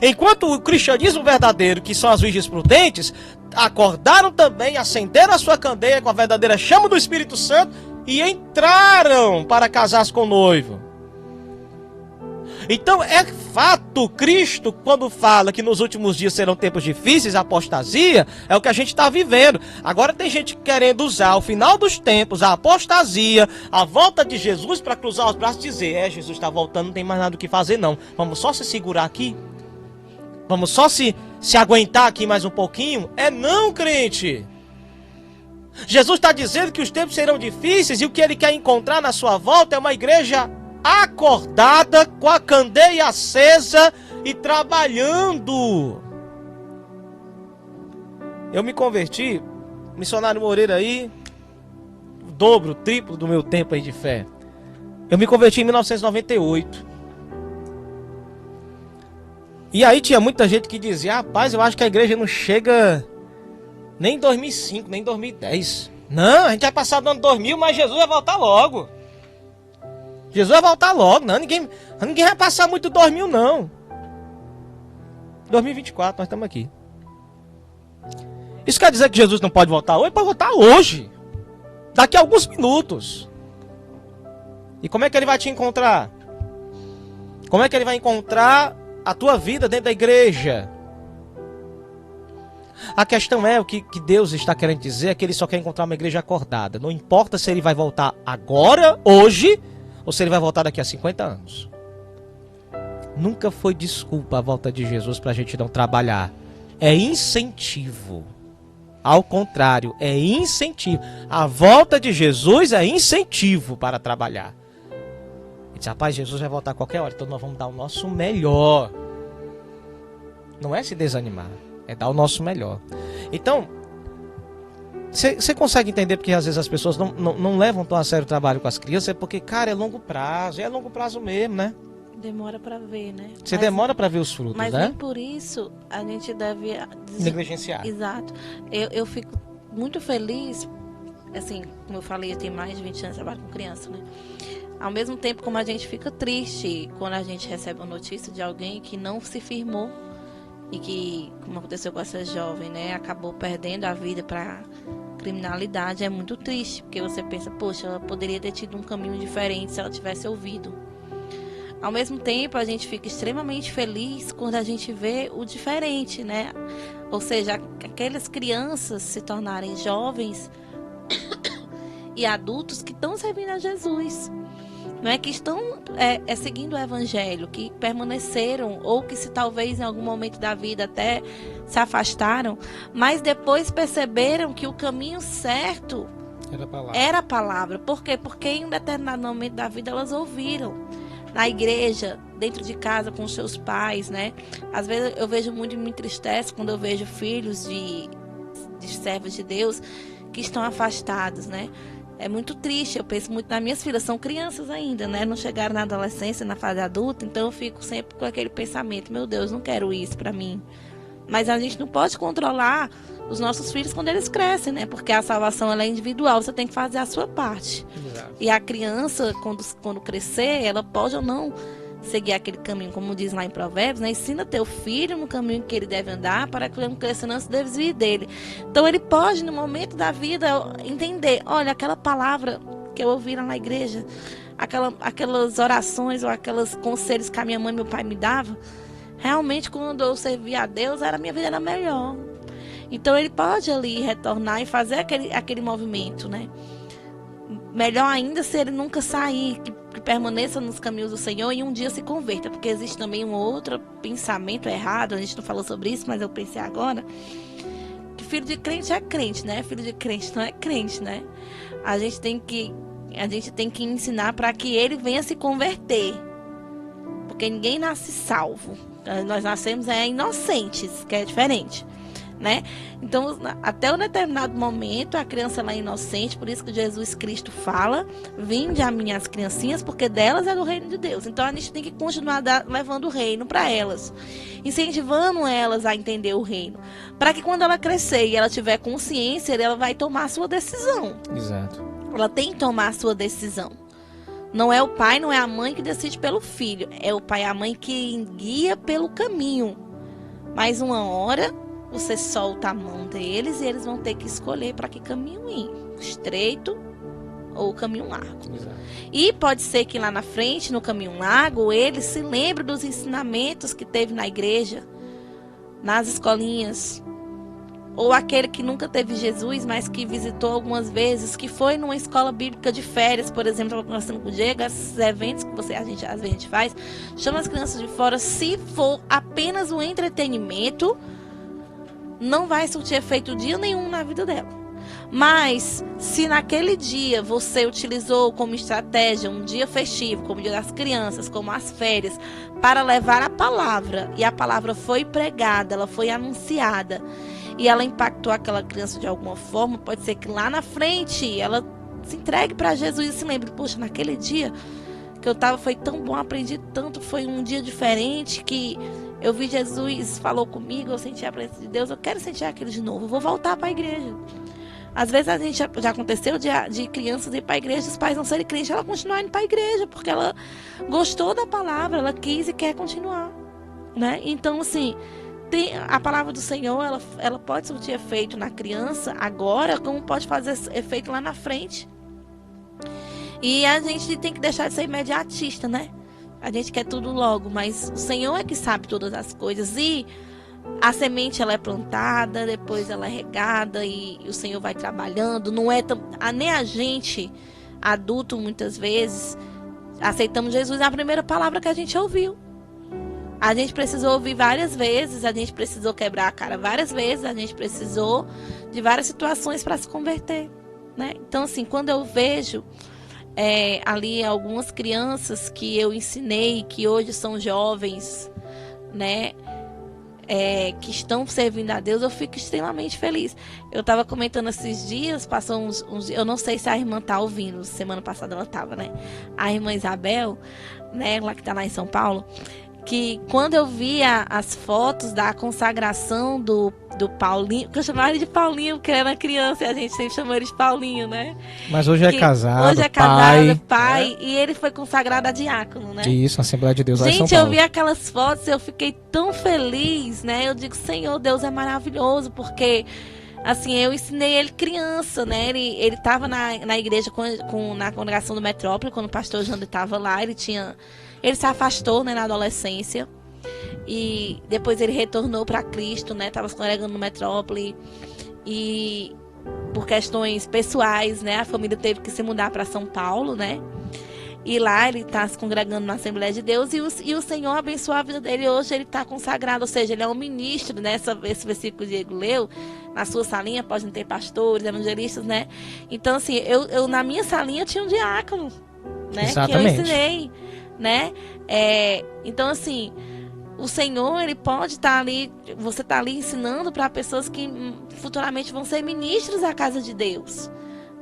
Enquanto o cristianismo verdadeiro, que são as virgens prudentes, acordaram também, acenderam a sua candeia com a verdadeira chama do Espírito Santo e entraram para casar com o noivo. Então é fato, Cristo, quando fala que nos últimos dias serão tempos difíceis, a apostasia, é o que a gente está vivendo. Agora tem gente querendo usar o final dos tempos, a apostasia, a volta de Jesus para cruzar os braços e dizer, Jesus está voltando, não tem mais nada o que fazer não. Vamos só se segurar aqui? Vamos só se aguentar aqui mais um pouquinho? É não, crente! Jesus está dizendo que os tempos serão difíceis e o que ele quer encontrar na sua volta é uma igreja acordada, com a candeia acesa e trabalhando. Eu me converti, missionário Moreira aí, o dobro, o triplo do meu tempo aí de fé. Eu me converti em 1998. E aí tinha muita gente que dizia, rapaz, eu acho que a igreja não chega nem em 2005, nem em 2010. Não, a gente vai passar do ano 2000, mas Jesus vai voltar logo. Jesus vai voltar logo, não, ninguém vai passar muito 2000 não. 2024, nós estamos aqui. Isso quer dizer que Jesus não pode voltar hoje? Ele pode voltar hoje. Daqui a alguns minutos. E como é que ele vai te encontrar? Como é que ele vai encontrar a tua vida dentro da igreja? A questão é, o que Deus está querendo dizer é que ele só quer encontrar uma igreja acordada. Não importa se ele vai voltar agora, hoje, ou se ele vai voltar daqui a 50 anos. Nunca foi desculpa a volta de Jesus para a gente não trabalhar. É incentivo. Ao contrário, é incentivo. A volta de Jesus é incentivo para trabalhar. Ele diz, rapaz, Jesus vai voltar a qualquer hora, então nós vamos dar o nosso melhor. Não é se desanimar, é dar o nosso melhor. Então, você consegue entender porque às vezes as pessoas não levam tão a sério o trabalho com as crianças? É porque, cara, é longo prazo. É longo prazo mesmo, né? Demora para ver, né? Você demora para ver os frutos, mas né? nem por isso a gente deve negligenciar. Exato. Eu fico muito feliz, assim, como eu falei, eu tenho mais de 20 anos de trabalho com criança, né? Ao mesmo tempo como a gente fica triste quando a gente recebe uma notícia de alguém que não se firmou e que, como aconteceu com essa jovem, né, acabou perdendo a vida para criminalidade, é muito triste, porque você pensa, poxa, ela poderia ter tido um caminho diferente se ela tivesse ouvido. Ao mesmo tempo, a gente fica extremamente feliz quando a gente vê o diferente, né? Ou seja, aquelas crianças se tornarem jovens e adultos que estão servindo a Jesus, não é? Que estão seguindo o Evangelho, que permaneceram ou que se talvez em algum momento da vida até se afastaram, mas depois perceberam que o caminho certo era a palavra. Por quê? Porque em um determinado momento da vida elas ouviram. Na igreja, dentro de casa com os seus pais, né? Às vezes eu vejo muito, me entristece quando eu vejo filhos de servos de Deus que estão afastados, né? É muito triste, eu penso muito nas minhas filhas, são crianças ainda, né? Não chegaram na adolescência, na fase adulta, então eu fico sempre com aquele pensamento, meu Deus, não quero isso pra mim. Mas a gente não pode controlar os nossos filhos quando eles crescem, né? Porque a salvação ela é individual, você tem que fazer a sua parte. Exato. E a criança, quando crescer, ela pode ou não seguir aquele caminho, como diz lá em Provérbios, né? Ensina teu filho no caminho que ele deve andar, para que ele não cresça não se desvie dele. Então ele pode, no momento da vida, entender, olha, aquela palavra que eu ouvi lá na igreja, aquelas orações ou aqueles conselhos que a minha mãe e meu pai me davam, realmente quando eu servia a Deus, a minha vida era melhor. Então ele pode ali retornar e fazer aquele movimento, né? Melhor ainda se ele nunca sair, que permaneça nos caminhos do Senhor e um dia se converta, porque existe também um outro pensamento errado, a gente não falou sobre isso, mas eu pensei agora, que filho de crente é crente, né? Filho de crente não é crente, né? A gente tem que ensinar para que ele venha se converter, porque ninguém nasce salvo, nós nascemos inocentes, que é diferente, né? Então, até um determinado momento, a criança ela é inocente, por isso que Jesus Cristo fala, vinde a mim as criancinhas, porque delas é do reino de Deus. Então, a gente tem que continuar levando o reino para elas, incentivando elas a entender o reino, para que quando ela crescer e ela tiver consciência, ela vai tomar a sua decisão. Exato. Ela tem que tomar a sua decisão. Não é o pai, não é a mãe que decide pelo filho, é o pai e a mãe que guia pelo caminho. Mas uma hora você solta a mão deles e eles vão ter que escolher para que caminho ir, estreito ou caminho largo. Exato. E pode ser que lá na frente, no caminho largo, ele se lembre dos ensinamentos que teve na igreja, nas escolinhas, ou aquele que nunca teve Jesus, mas que visitou algumas vezes, que foi numa escola bíblica de férias, por exemplo, estava conversando com o Diego, esses eventos que às vezes a gente faz, chama as crianças de fora, se for apenas um entretenimento, não vai surtir efeito dia nenhum na vida dela. Mas, se naquele dia você utilizou como estratégia um dia festivo, como o dia das crianças, como as férias, para levar a palavra, e a palavra foi pregada, ela foi anunciada, e ela impactou aquela criança de alguma forma, pode ser que lá na frente ela se entregue para Jesus e se lembre, poxa, naquele dia que eu estava foi tão bom, aprendi tanto, foi um dia diferente que eu vi Jesus, falou comigo, eu senti a presença de Deus, eu quero sentir aquilo de novo, eu vou voltar para a igreja. Às vezes a gente já aconteceu de crianças ir para a igreja, os pais não serem crentes, ela continuar indo para a igreja, porque ela gostou da palavra, ela quis e quer continuar, né? Então, assim, a palavra do Senhor, ela pode surtir efeito na criança agora, como pode fazer efeito lá na frente. E a gente tem que deixar de ser imediatista, né? A gente quer tudo logo, mas o Senhor é que sabe todas as coisas. E a semente ela é plantada, depois ela é regada e o Senhor vai trabalhando. Não é nem a gente, adulto, muitas vezes, aceitamos Jesus na primeira palavra que a gente ouviu. A gente precisou ouvir várias vezes, a gente precisou quebrar a cara várias vezes, a gente precisou de várias situações para se converter, né? Então, assim, quando eu vejo ali algumas crianças que eu ensinei, que hoje são jovens, né? que estão servindo a Deus, eu fico extremamente feliz. Eu estava comentando esses dias, passou uns dias, eu não sei se a irmã tá ouvindo, semana passada ela estava, né? A irmã Isabel, né, ela que está lá em São Paulo, que quando eu via as fotos da consagração do Paulinho, que eu chamava ele de Paulinho, porque era criança, e a gente sempre chamou ele de Paulinho, né? Mas hoje é casado, hoje é casado, pai, e ele foi consagrado a diácono, né? Isso, a Assembleia de Deus lá em São Gente, Paulo. eu vi aquelas fotos e eu fiquei tão feliz, né? Eu digo, Senhor, Deus é maravilhoso, porque assim, eu ensinei ele criança, né? Ele estava na igreja na congregação do Metrópole, quando o pastor Jander estava lá, ele se afastou, né, na adolescência. E depois ele retornou para Cristo, né? Estava se congregando no Metrópole. E por questões pessoais, né? A família teve que se mudar para São Paulo, né? E lá ele está se congregando na Assembleia de Deus. E o Senhor abençoou a vida dele. Hoje ele está consagrado, ou seja, ele é um ministro, né? Esse versículo que o Diego leu, na sua salinha podem ter pastores, evangelistas, né? Então, assim, eu na minha salinha tinha um diácono, né? Exatamente. Que eu ensinei, né? Então, assim, o Senhor, ele pode estar ali, você está ali ensinando para pessoas que futuramente vão ser ministros da casa de Deus,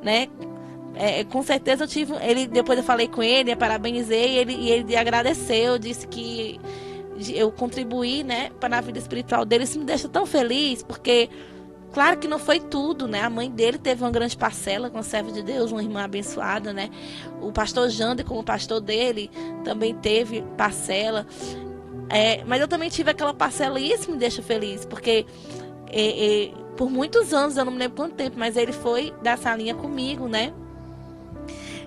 né? Com certeza depois eu falei com ele, parabenizei, e ele agradeceu, disse que eu contribuí, né, para a vida espiritual dele. Isso me deixa tão feliz, porque claro que não foi tudo, né? A mãe dele teve uma grande parcela com a serva de Deus, uma irmã abençoada, né? O pastor Jander, como pastor dele, também teve parcela. Mas eu também tive aquela parcela, e isso me deixa feliz, porque por muitos anos, eu não me lembro quanto tempo, mas ele foi da salinha comigo, né?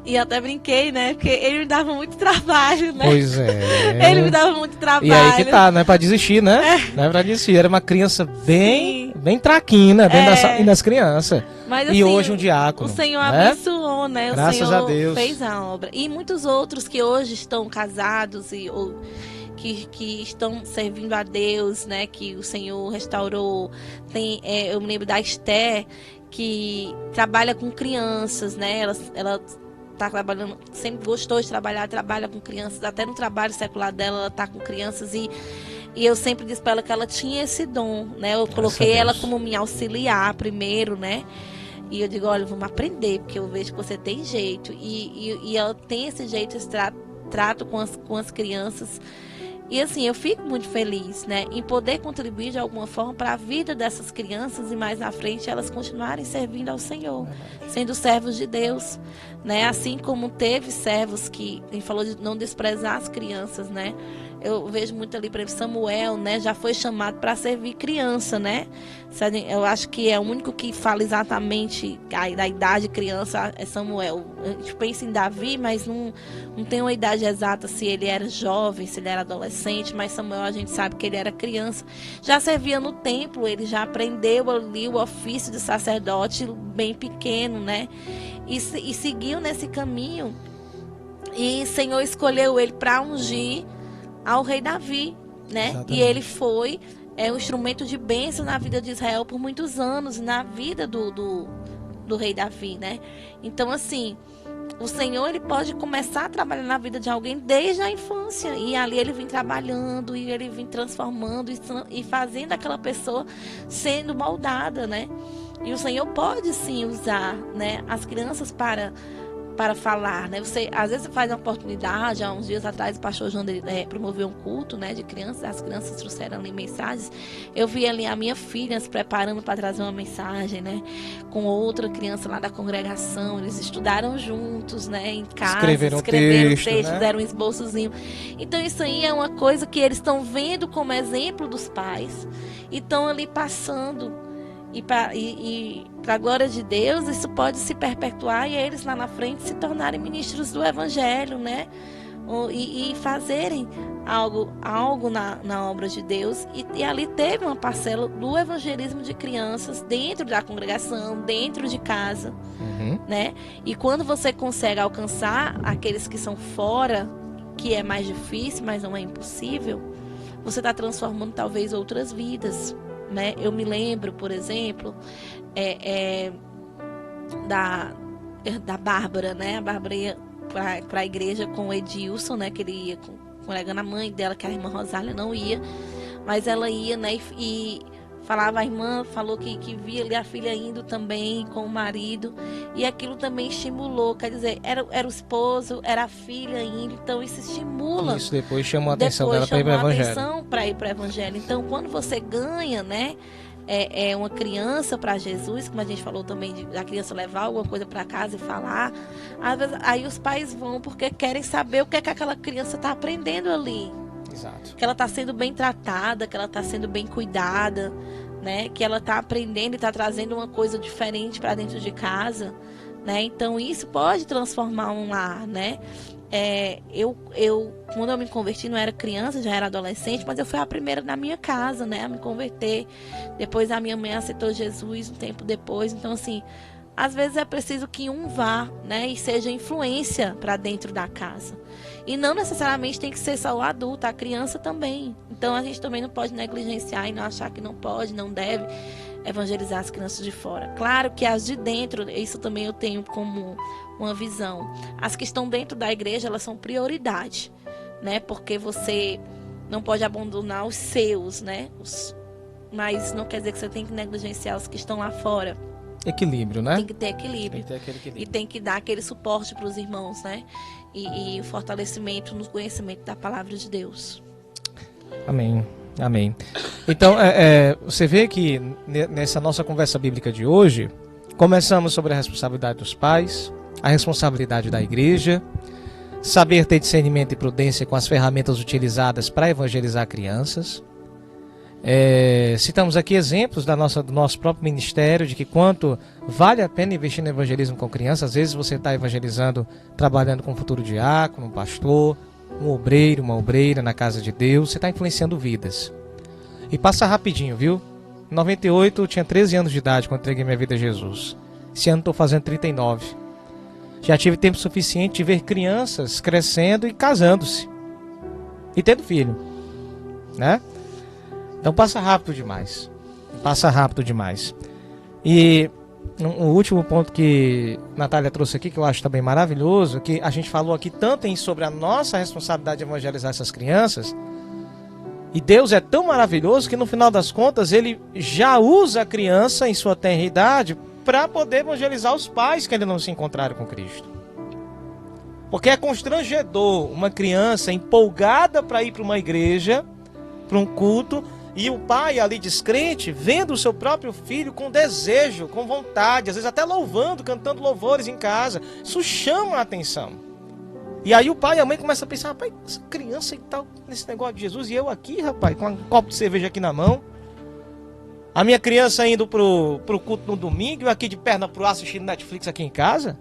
E eu até brinquei, né? Porque ele me dava muito trabalho, né? Pois é. Ele me dava muito trabalho. E aí que tá, não é pra desistir, né? Não é pra desistir. Era uma criança bem traquina, bem das crianças. Mas, e assim, hoje um diácono. O Senhor, né? abençoou, né? Graças o Senhor a Deus. fez a obra. E muitos outros que hoje estão casados ou que estão servindo a Deus, né? Que o Senhor restaurou. Eu me lembro da Esther, que trabalha com crianças, né? Ela tá trabalhando, sempre gostou de trabalha com crianças, até no trabalho secular dela, ela tá com crianças, e eu sempre disse para ela que ela tinha esse dom, né? Eu coloquei ela como minha auxiliar primeiro, né? E eu digo, olha, vamos aprender, porque eu vejo que você tem jeito, e ela tem esse jeito, esse trato com as crianças. E assim, eu fico muito feliz, né, em poder contribuir de alguma forma para a vida dessas crianças, e mais na frente elas continuarem servindo ao Senhor, sendo servos de Deus, né? Assim como teve servos que, a gente falou de não desprezar as crianças, né? Eu vejo muito ali, por exemplo, Samuel, né? Já foi chamado para servir criança, né? Eu acho que é o único que fala exatamente da idade criança é Samuel. A gente pensa em Davi, mas não tem uma idade exata, se ele era jovem, se ele era adolescente, mas Samuel a gente sabe que ele era criança. Já servia no templo, ele já aprendeu ali o ofício de sacerdote bem pequeno, né? E seguiu nesse caminho. E o Senhor escolheu ele para ungir ao rei Davi, né? Exatamente. E ele foi um instrumento de bênção na vida de Israel por muitos anos, na vida do rei Davi, né? Então, assim, o Senhor, ele pode começar a trabalhar na vida de alguém desde a infância, e ali ele vem trabalhando, e ele vem transformando e fazendo aquela pessoa sendo moldada, né? E o Senhor pode sim usar, né, as crianças para falar, né? Às vezes você faz uma oportunidade. Há uns dias atrás o pastor Jander promoveu um culto, né, de crianças. As crianças trouxeram ali mensagens. Eu vi ali a minha filha se preparando para trazer uma mensagem, né, com outra criança lá da congregação. Eles estudaram juntos, né, em casa, escreveram texto, né? Deram um esboçozinho. Então isso aí é uma coisa que eles estão vendo como exemplo dos pais e estão ali passando. E para a glória de Deus, isso pode se perpetuar, e eles lá na frente se tornarem ministros do Evangelho, né? E fazerem algo na obra de Deus. E ali teve uma parcela do evangelismo de crianças dentro da congregação, dentro de casa, né? E quando você consegue alcançar aqueles que são fora, que é mais difícil, mas não é impossível, você está transformando talvez outras vidas, né? Eu me lembro, por exemplo, da Bárbara, né? A Bárbara ia para a igreja com o Edilson, né? Que ele ia congregando, a mãe dela, que a irmã Rosália, não ia. mas ela ia, né, e falava, a irmã falou que via ali a filha indo também com o marido, e aquilo também estimulou, quer dizer, era o esposo, era a filha indo, então isso estimula. Isso depois chamou a atenção dela para ir para o evangelho. Para ir para o evangelho. Então, quando você ganha, né, uma criança para Jesus, como a gente falou também, da criança levar alguma coisa para casa e falar, às vezes, aí os pais vão porque querem saber o que é que aquela criança está aprendendo ali. Exato. Que ela está sendo bem tratada, que ela está sendo bem cuidada, né? Que ela está aprendendo e está trazendo uma coisa diferente para dentro de casa, né? Então isso pode transformar um lar, né? Quando eu me converti, não era criança, já era adolescente, mas eu fui a primeira na minha casa, né, a me converter. Depois a minha mãe aceitou Jesus um tempo depois. Então, assim, às vezes é preciso que um vá, né, e seja influência para dentro da casa. E não necessariamente tem que ser só o adulto, a criança também. Então a gente também não pode negligenciar e não achar que não pode, não deve evangelizar as crianças de fora. Claro que as de dentro, isso também eu tenho como uma visão. As que estão dentro da igreja, elas são prioridade, né? Porque você não pode abandonar os seus, né? Mas não quer dizer que você tem que negligenciar os que estão lá fora. Equilíbrio, né? Tem que ter equilíbrio. Tem que ter aquele equilíbrio. E tem que dar aquele suporte para os irmãos, né? E o fortalecimento no conhecimento da palavra de Deus. Amém. Amém. Então, você vê que nessa nossa conversa bíblica de hoje, começamos sobre a responsabilidade dos pais, a responsabilidade da igreja, saber ter discernimento e prudência com as ferramentas utilizadas para evangelizar crianças. Citamos aqui exemplos do nosso próprio ministério, de que quanto vale a pena investir no evangelismo com crianças. Às vezes você está evangelizando, trabalhando com um futuro diácono, um pastor, um obreiro, uma obreira na casa de Deus. Você está influenciando vidas. E passa rapidinho, viu? Em 98 eu tinha 13 anos de idade quando entreguei minha vida a Jesus. Esse ano estou fazendo 39. Já tive tempo suficiente de ver crianças crescendo e casando-se. E tendo filho, né? Então passa rápido demais. Passa rápido demais. E o último ponto que a Natália trouxe aqui, que eu acho também maravilhoso, que a gente falou aqui tanto sobre a nossa responsabilidade de evangelizar essas crianças. E Deus é tão maravilhoso que no final das contas Ele já usa a criança em sua tenra idade para poder evangelizar os pais que ainda não se encontraram com Cristo. Porque é constrangedor uma criança empolgada para ir para uma igreja, para um culto, e o pai ali descrente, vendo o seu próprio filho com desejo, com vontade, às vezes até louvando, cantando louvores em casa. Isso chama a atenção. E aí o pai e a mãe começam a pensar, rapaz, essa criança e tal, nesse negócio de Jesus, e eu aqui, rapaz, com um copo de cerveja aqui na mão. A minha criança indo pro culto no domingo, eu aqui de perna pro ar assistindo Netflix aqui em casa.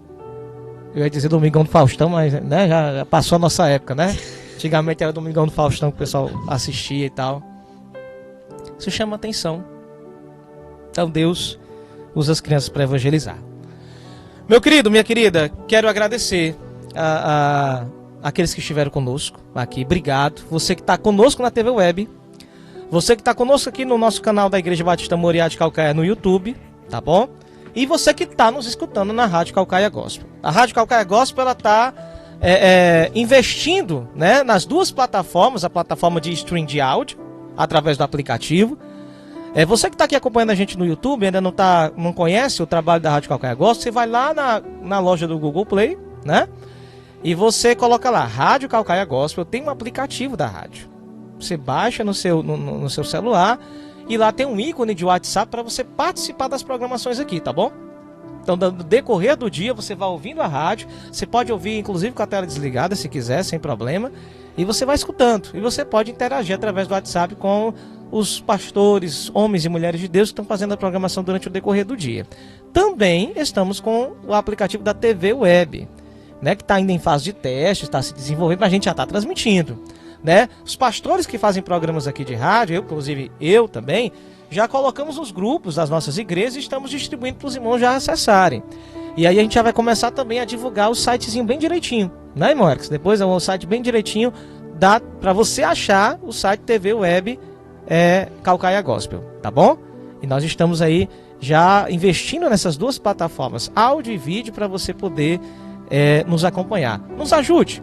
Eu ia dizer Domingão do Faustão, mas né, já passou a nossa época, né? Antigamente era Domingão do Faustão que o pessoal assistia e tal. Isso chama atenção. Então Deus usa as crianças para evangelizar. Meu querido, minha querida, quero agradecer a aqueles que estiveram conosco aqui. Obrigado. Você que está conosco na TV Web. Você que está conosco aqui no nosso canal da Igreja Batista Moriá de Calcaia no YouTube. Tá bom? E você que está nos escutando na Rádio Calcaia Gospel. A Rádio Calcaia Gospel ela está investindo, né, nas duas plataformas. A plataforma de stream de áudio, através do aplicativo. Você que está aqui acompanhando a gente no YouTube, ainda não conhece o trabalho da Rádio Calcaia Gospel, você vai lá na loja do Google Play, né? E você coloca lá, Rádio Calcaia Gospel, tem um aplicativo da rádio. Você baixa no seu celular e lá tem um ícone de WhatsApp para você participar das programações aqui, tá bom? Então, no decorrer do dia, você vai ouvindo a rádio, você pode ouvir, inclusive, com a tela desligada, se quiser, sem problema, e você vai escutando. E você pode interagir através do WhatsApp com os pastores, homens e mulheres de Deus que estão fazendo a programação durante o decorrer do dia. Também estamos com o aplicativo da TV Web, né, que está ainda em fase de teste, está se desenvolvendo, mas a gente já está transmitindo. Né? Os pastores que fazem programas aqui de rádio, inclusive eu também, já colocamos nos grupos das nossas igrejas e estamos distribuindo para os irmãos já acessarem. E aí a gente já vai começar também a divulgar o sitezinho bem direitinho, né, irmão Erix? Depois é um site bem direitinho, dá para você achar o site TV Web Calcaia Gospel, tá bom? E nós estamos aí já investindo nessas duas plataformas, áudio e vídeo, para você poder nos acompanhar. Nos ajude.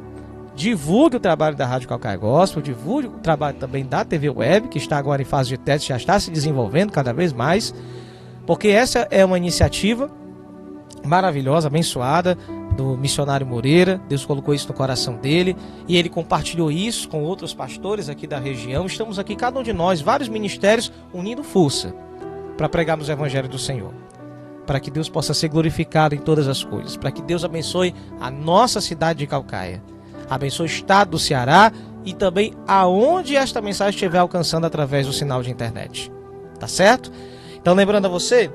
divulgue o trabalho da Rádio Calcaia Gospel, divulgue o trabalho também da TV Web, que está agora em fase de teste, já está se desenvolvendo cada vez mais, porque essa é uma iniciativa maravilhosa, abençoada, do missionário Moreira. Deus colocou isso no coração dele e ele compartilhou isso com outros pastores aqui da região. Estamos aqui, cada um de nós, vários ministérios, unindo força para pregarmos o Evangelho do Senhor, para que Deus possa ser glorificado em todas as coisas, para que Deus abençoe a nossa cidade de Calcaia, abençoe o estado do Ceará e também aonde esta mensagem estiver alcançando através do sinal de internet. Tá certo? Então, lembrando a você,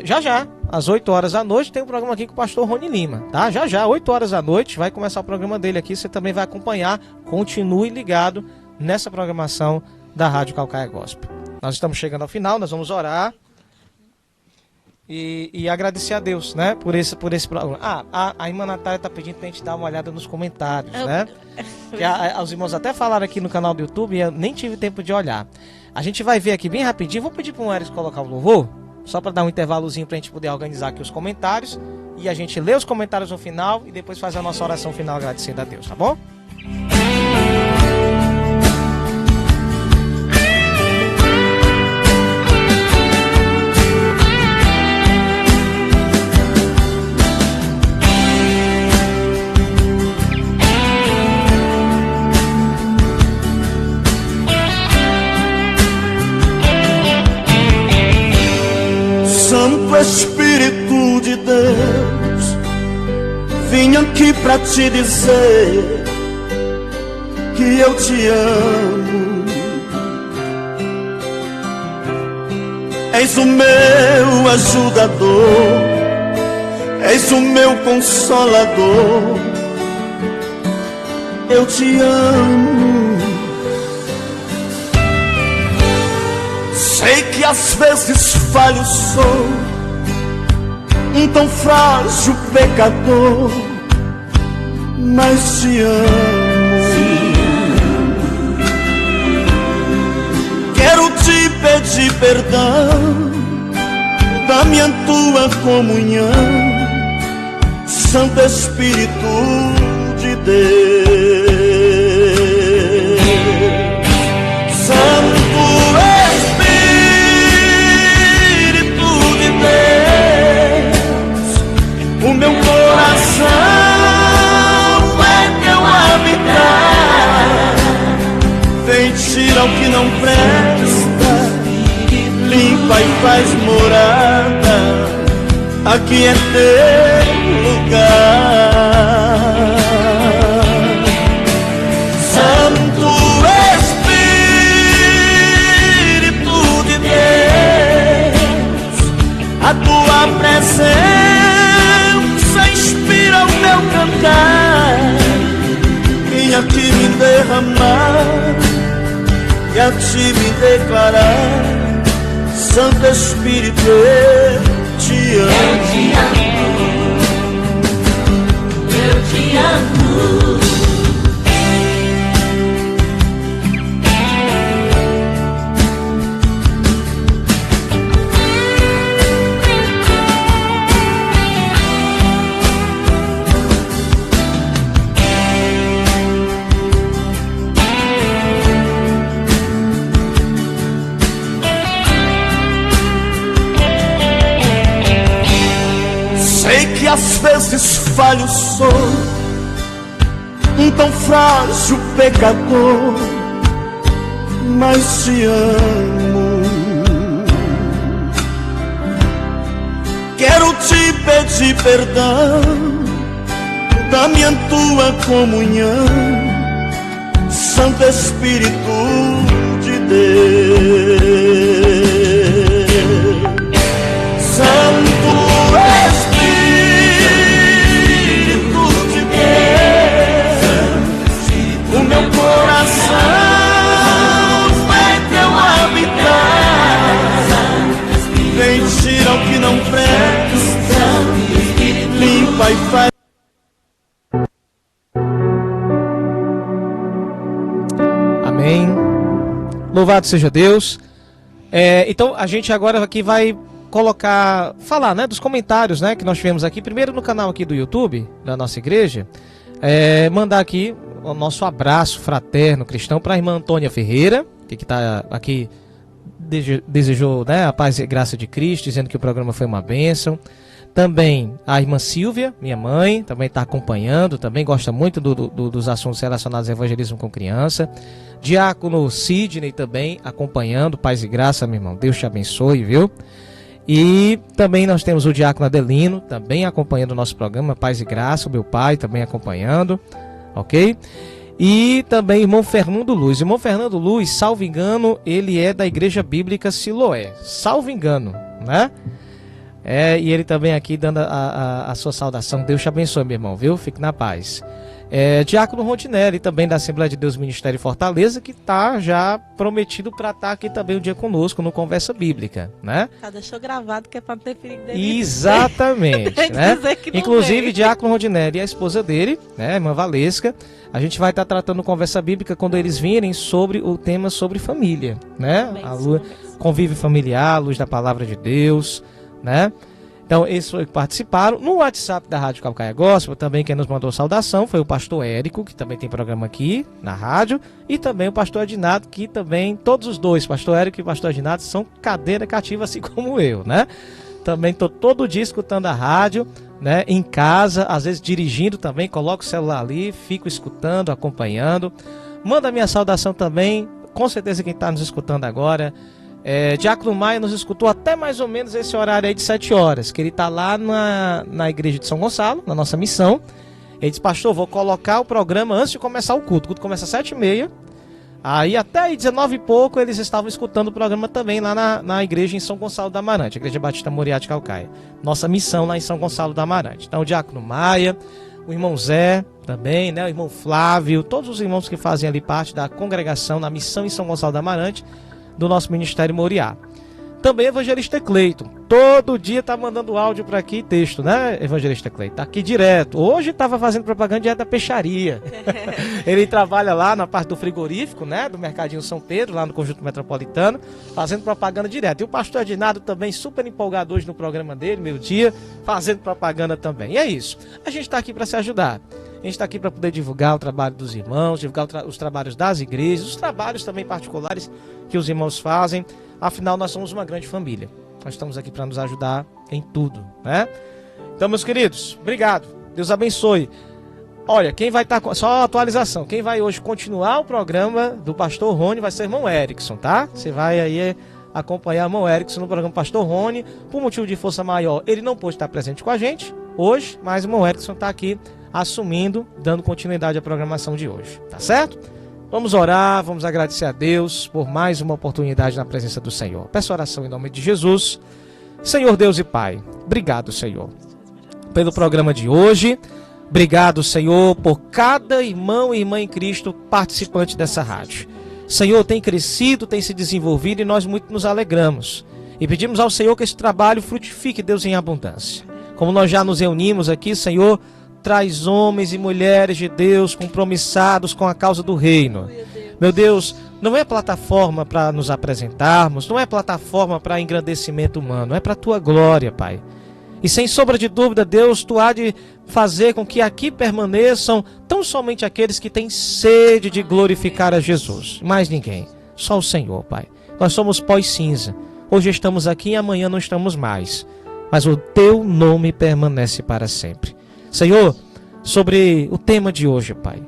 já, às 8 horas da noite, tem um programa aqui com o pastor Rony Lima, tá? Já, 8 horas da noite, vai começar o programa dele aqui, você também vai acompanhar, continue ligado nessa programação da Rádio Calcaia Gospel. Nós estamos chegando ao final, nós vamos orar e agradecer a Deus, né, por esse programa. A irmã Natália está pedindo pra gente dar uma olhada nos comentários, né? Que os irmãos até falaram aqui no canal do YouTube e eu nem tive tempo de olhar. A gente vai ver aqui bem rapidinho, vou pedir para o Eris colocar o louvor, só para dar um intervalozinho para a gente poder organizar aqui os comentários e a gente lê os comentários no final e depois faz a nossa oração final agradecendo a Deus, tá bom? Santo Espírito de Deus, vim aqui pra te dizer que eu te amo. És o meu ajudador, és o meu consolador. Eu te amo. Sei que às vezes falho, sou um tão frágil pecador, mas te amo. Quero te pedir perdão, dá-me a tua comunhão, Santo Espírito de Deus. Santo o meu coração é teu habitar. Vem tirar o que não presta, limpa e faz morada. Aqui é teu lugar. Santo Espírito de Deus, a tua presença inspira o meu cantar, vim aqui me derramar e a ti me declarar. Santo Espírito, eu te amo. Eu te amo. Às vezes falho, sou um tão frágil pecador, mas te amo. Quero te pedir perdão, dá-me a tua comunhão, Santo Espírito de Deus. Santo Espírito, o meu coração é teu habitar. Vem tirar o que não presta, limpa e faz. Amém. Louvado seja Deus. Então a gente agora aqui vai falar, né, dos comentários, né, que nós tivemos aqui, primeiro no canal aqui do YouTube da nossa igreja. mandar aqui o nosso abraço fraterno cristão para a irmã Antônia Ferreira, que está aqui, desejou, né, a paz e graça de Cristo, dizendo que o programa foi uma bênção. Também a irmã Silvia, minha mãe, também está acompanhando, também gosta muito dos assuntos relacionados ao evangelismo com criança. Diácono Sidney também acompanhando, paz e graça, meu irmão, Deus te abençoe, viu? E também nós temos o diácono Adelino, também acompanhando o nosso programa, paz e graça, o meu pai também acompanhando, ok? E também irmão Fernando Luz. Irmão Fernando Luz, salvo engano, ele é da Igreja Bíblica Siloé, salvo engano, né? E ele também aqui dando a sua saudação. Deus te abençoe, meu irmão, viu? Fique na paz. Diácono Rondinelli, também da Assembleia de Deus Ministério Fortaleza, que está já prometido para estar aqui também um dia conosco no Conversa Bíblica, né? Deixou gravado que é para não ter perigo dele. Exatamente, né? Inclusive, Diácono Rondinelli e a esposa dele, né, a irmã Valesca, a gente vai estar tratando Conversa Bíblica quando eles virem sobre o tema sobre família, né? Convívio familiar, luz da palavra de Deus, né? Então, esses que participaram. No WhatsApp da Rádio Calcaia Gospel, também quem nos mandou saudação foi o pastor Érico, que também tem programa aqui na rádio, e também o pastor Adinato, que também, todos os dois, pastor Érico e o pastor Adinato, são cadeira cativa, assim como eu, né? Também estou todo dia escutando a rádio, né? Em casa, às vezes dirigindo também, coloco o celular ali, fico escutando, acompanhando. Manda minha saudação também, com certeza quem está nos escutando agora. Diácono Maia nos escutou até mais ou menos esse horário aí de 7 horas, que ele está lá na igreja de São Gonçalo, na nossa missão. Ele disse, pastor, vou colocar o programa antes de começar o culto. O culto começa às 7h30. Aí até aí 19 e pouco eles estavam escutando o programa também lá na igreja em São Gonçalo da Amarante, a Igreja Batista Moriá de Calcaia. Nossa missão lá em São Gonçalo da Amarante. Então o Diácono Maia, o irmão Zé também, né, o irmão Flávio, todos os irmãos que fazem ali parte da congregação na missão em São Gonçalo da Amarante, do nosso Ministério Moriá. Também Evangelista Cleiton, todo dia tá mandando áudio para aqui, texto, né, Evangelista Cleiton? Tá aqui direto. Hoje estava fazendo propaganda direto da peixaria. Ele trabalha lá na parte do frigorífico, né, do Mercadinho São Pedro, lá no Conjunto Metropolitano, fazendo propaganda direto. E o pastor Adinado também, super empolgado hoje no programa dele, meio dia, fazendo propaganda também. E é isso. A gente está aqui para se ajudar. A gente está aqui para poder divulgar o trabalho dos irmãos, divulgar os trabalhos das igrejas, os trabalhos também particulares que os irmãos fazem. Afinal, nós somos uma grande família. Nós estamos aqui para nos ajudar em tudo, né? Então, meus queridos, obrigado. Deus abençoe. Olha, quem vai estar... Só a atualização. Quem vai hoje continuar o programa do pastor Rony vai ser o irmão Erickson, tá? Você vai aí acompanhar o irmão Erickson no programa Pastor Rony. Por motivo de força maior, ele não pôde estar presente com a gente hoje, mas o irmão Erickson está aqui assumindo, dando continuidade à programação de hoje, tá certo? Vamos orar, vamos agradecer a Deus por mais uma oportunidade na presença do Senhor. Peço oração em nome de Jesus. Senhor Deus e Pai, obrigado, Senhor, pelo programa de hoje. Obrigado, Senhor, por cada irmão e irmã em Cristo participante dessa rádio. Senhor, tem crescido, tem se desenvolvido e nós muito nos alegramos. E pedimos ao Senhor que esse trabalho frutifique, Deus, em abundância. Como nós já nos reunimos aqui, Senhor, traz homens e mulheres de Deus compromissados com a causa do reino. Meu Deus, não é plataforma para nos apresentarmos, não é plataforma para engrandecimento humano, é para a Tua glória, Pai. E sem sombra de dúvida, Deus, Tu há de fazer com que aqui permaneçam tão somente aqueles que têm sede de glorificar a Jesus. Mais ninguém, só o Senhor, Pai. Nós somos pó e cinza. Hoje estamos aqui e amanhã não estamos mais. Mas o Teu nome permanece para sempre. Senhor, sobre o tema de hoje, Pai,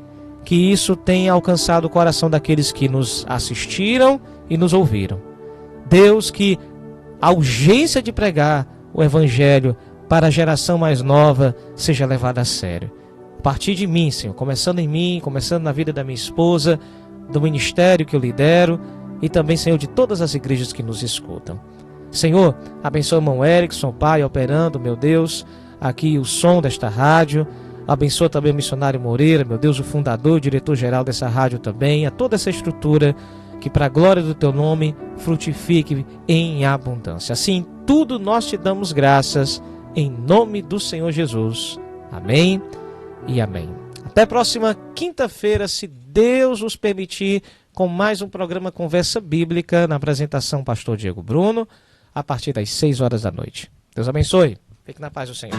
que isso tenha alcançado o coração daqueles que nos assistiram e nos ouviram. Deus, que a urgência de pregar o Evangelho para a geração mais nova seja levada a sério. A partir de mim, Senhor, começando em mim, começando na vida da minha esposa, do ministério que eu lidero e também, Senhor, de todas as igrejas que nos escutam. Senhor, abençoa o irmão Erickson, Pai, operando, meu Deus, aqui o som desta rádio. Abençoa também o missionário Moreira, meu Deus, o fundador, o diretor-geral dessa rádio também, a toda essa estrutura, que para a glória do Teu nome frutifique em abundância. Assim, tudo nós Te damos graças, em nome do Senhor Jesus. Amém e amém. Até a próxima quinta-feira, se Deus nos permitir, com mais um programa Conversa Bíblica, na apresentação Pastor Diego Bruno, a partir das 6 horas da noite. Deus abençoe. Fique na paz do Senhor.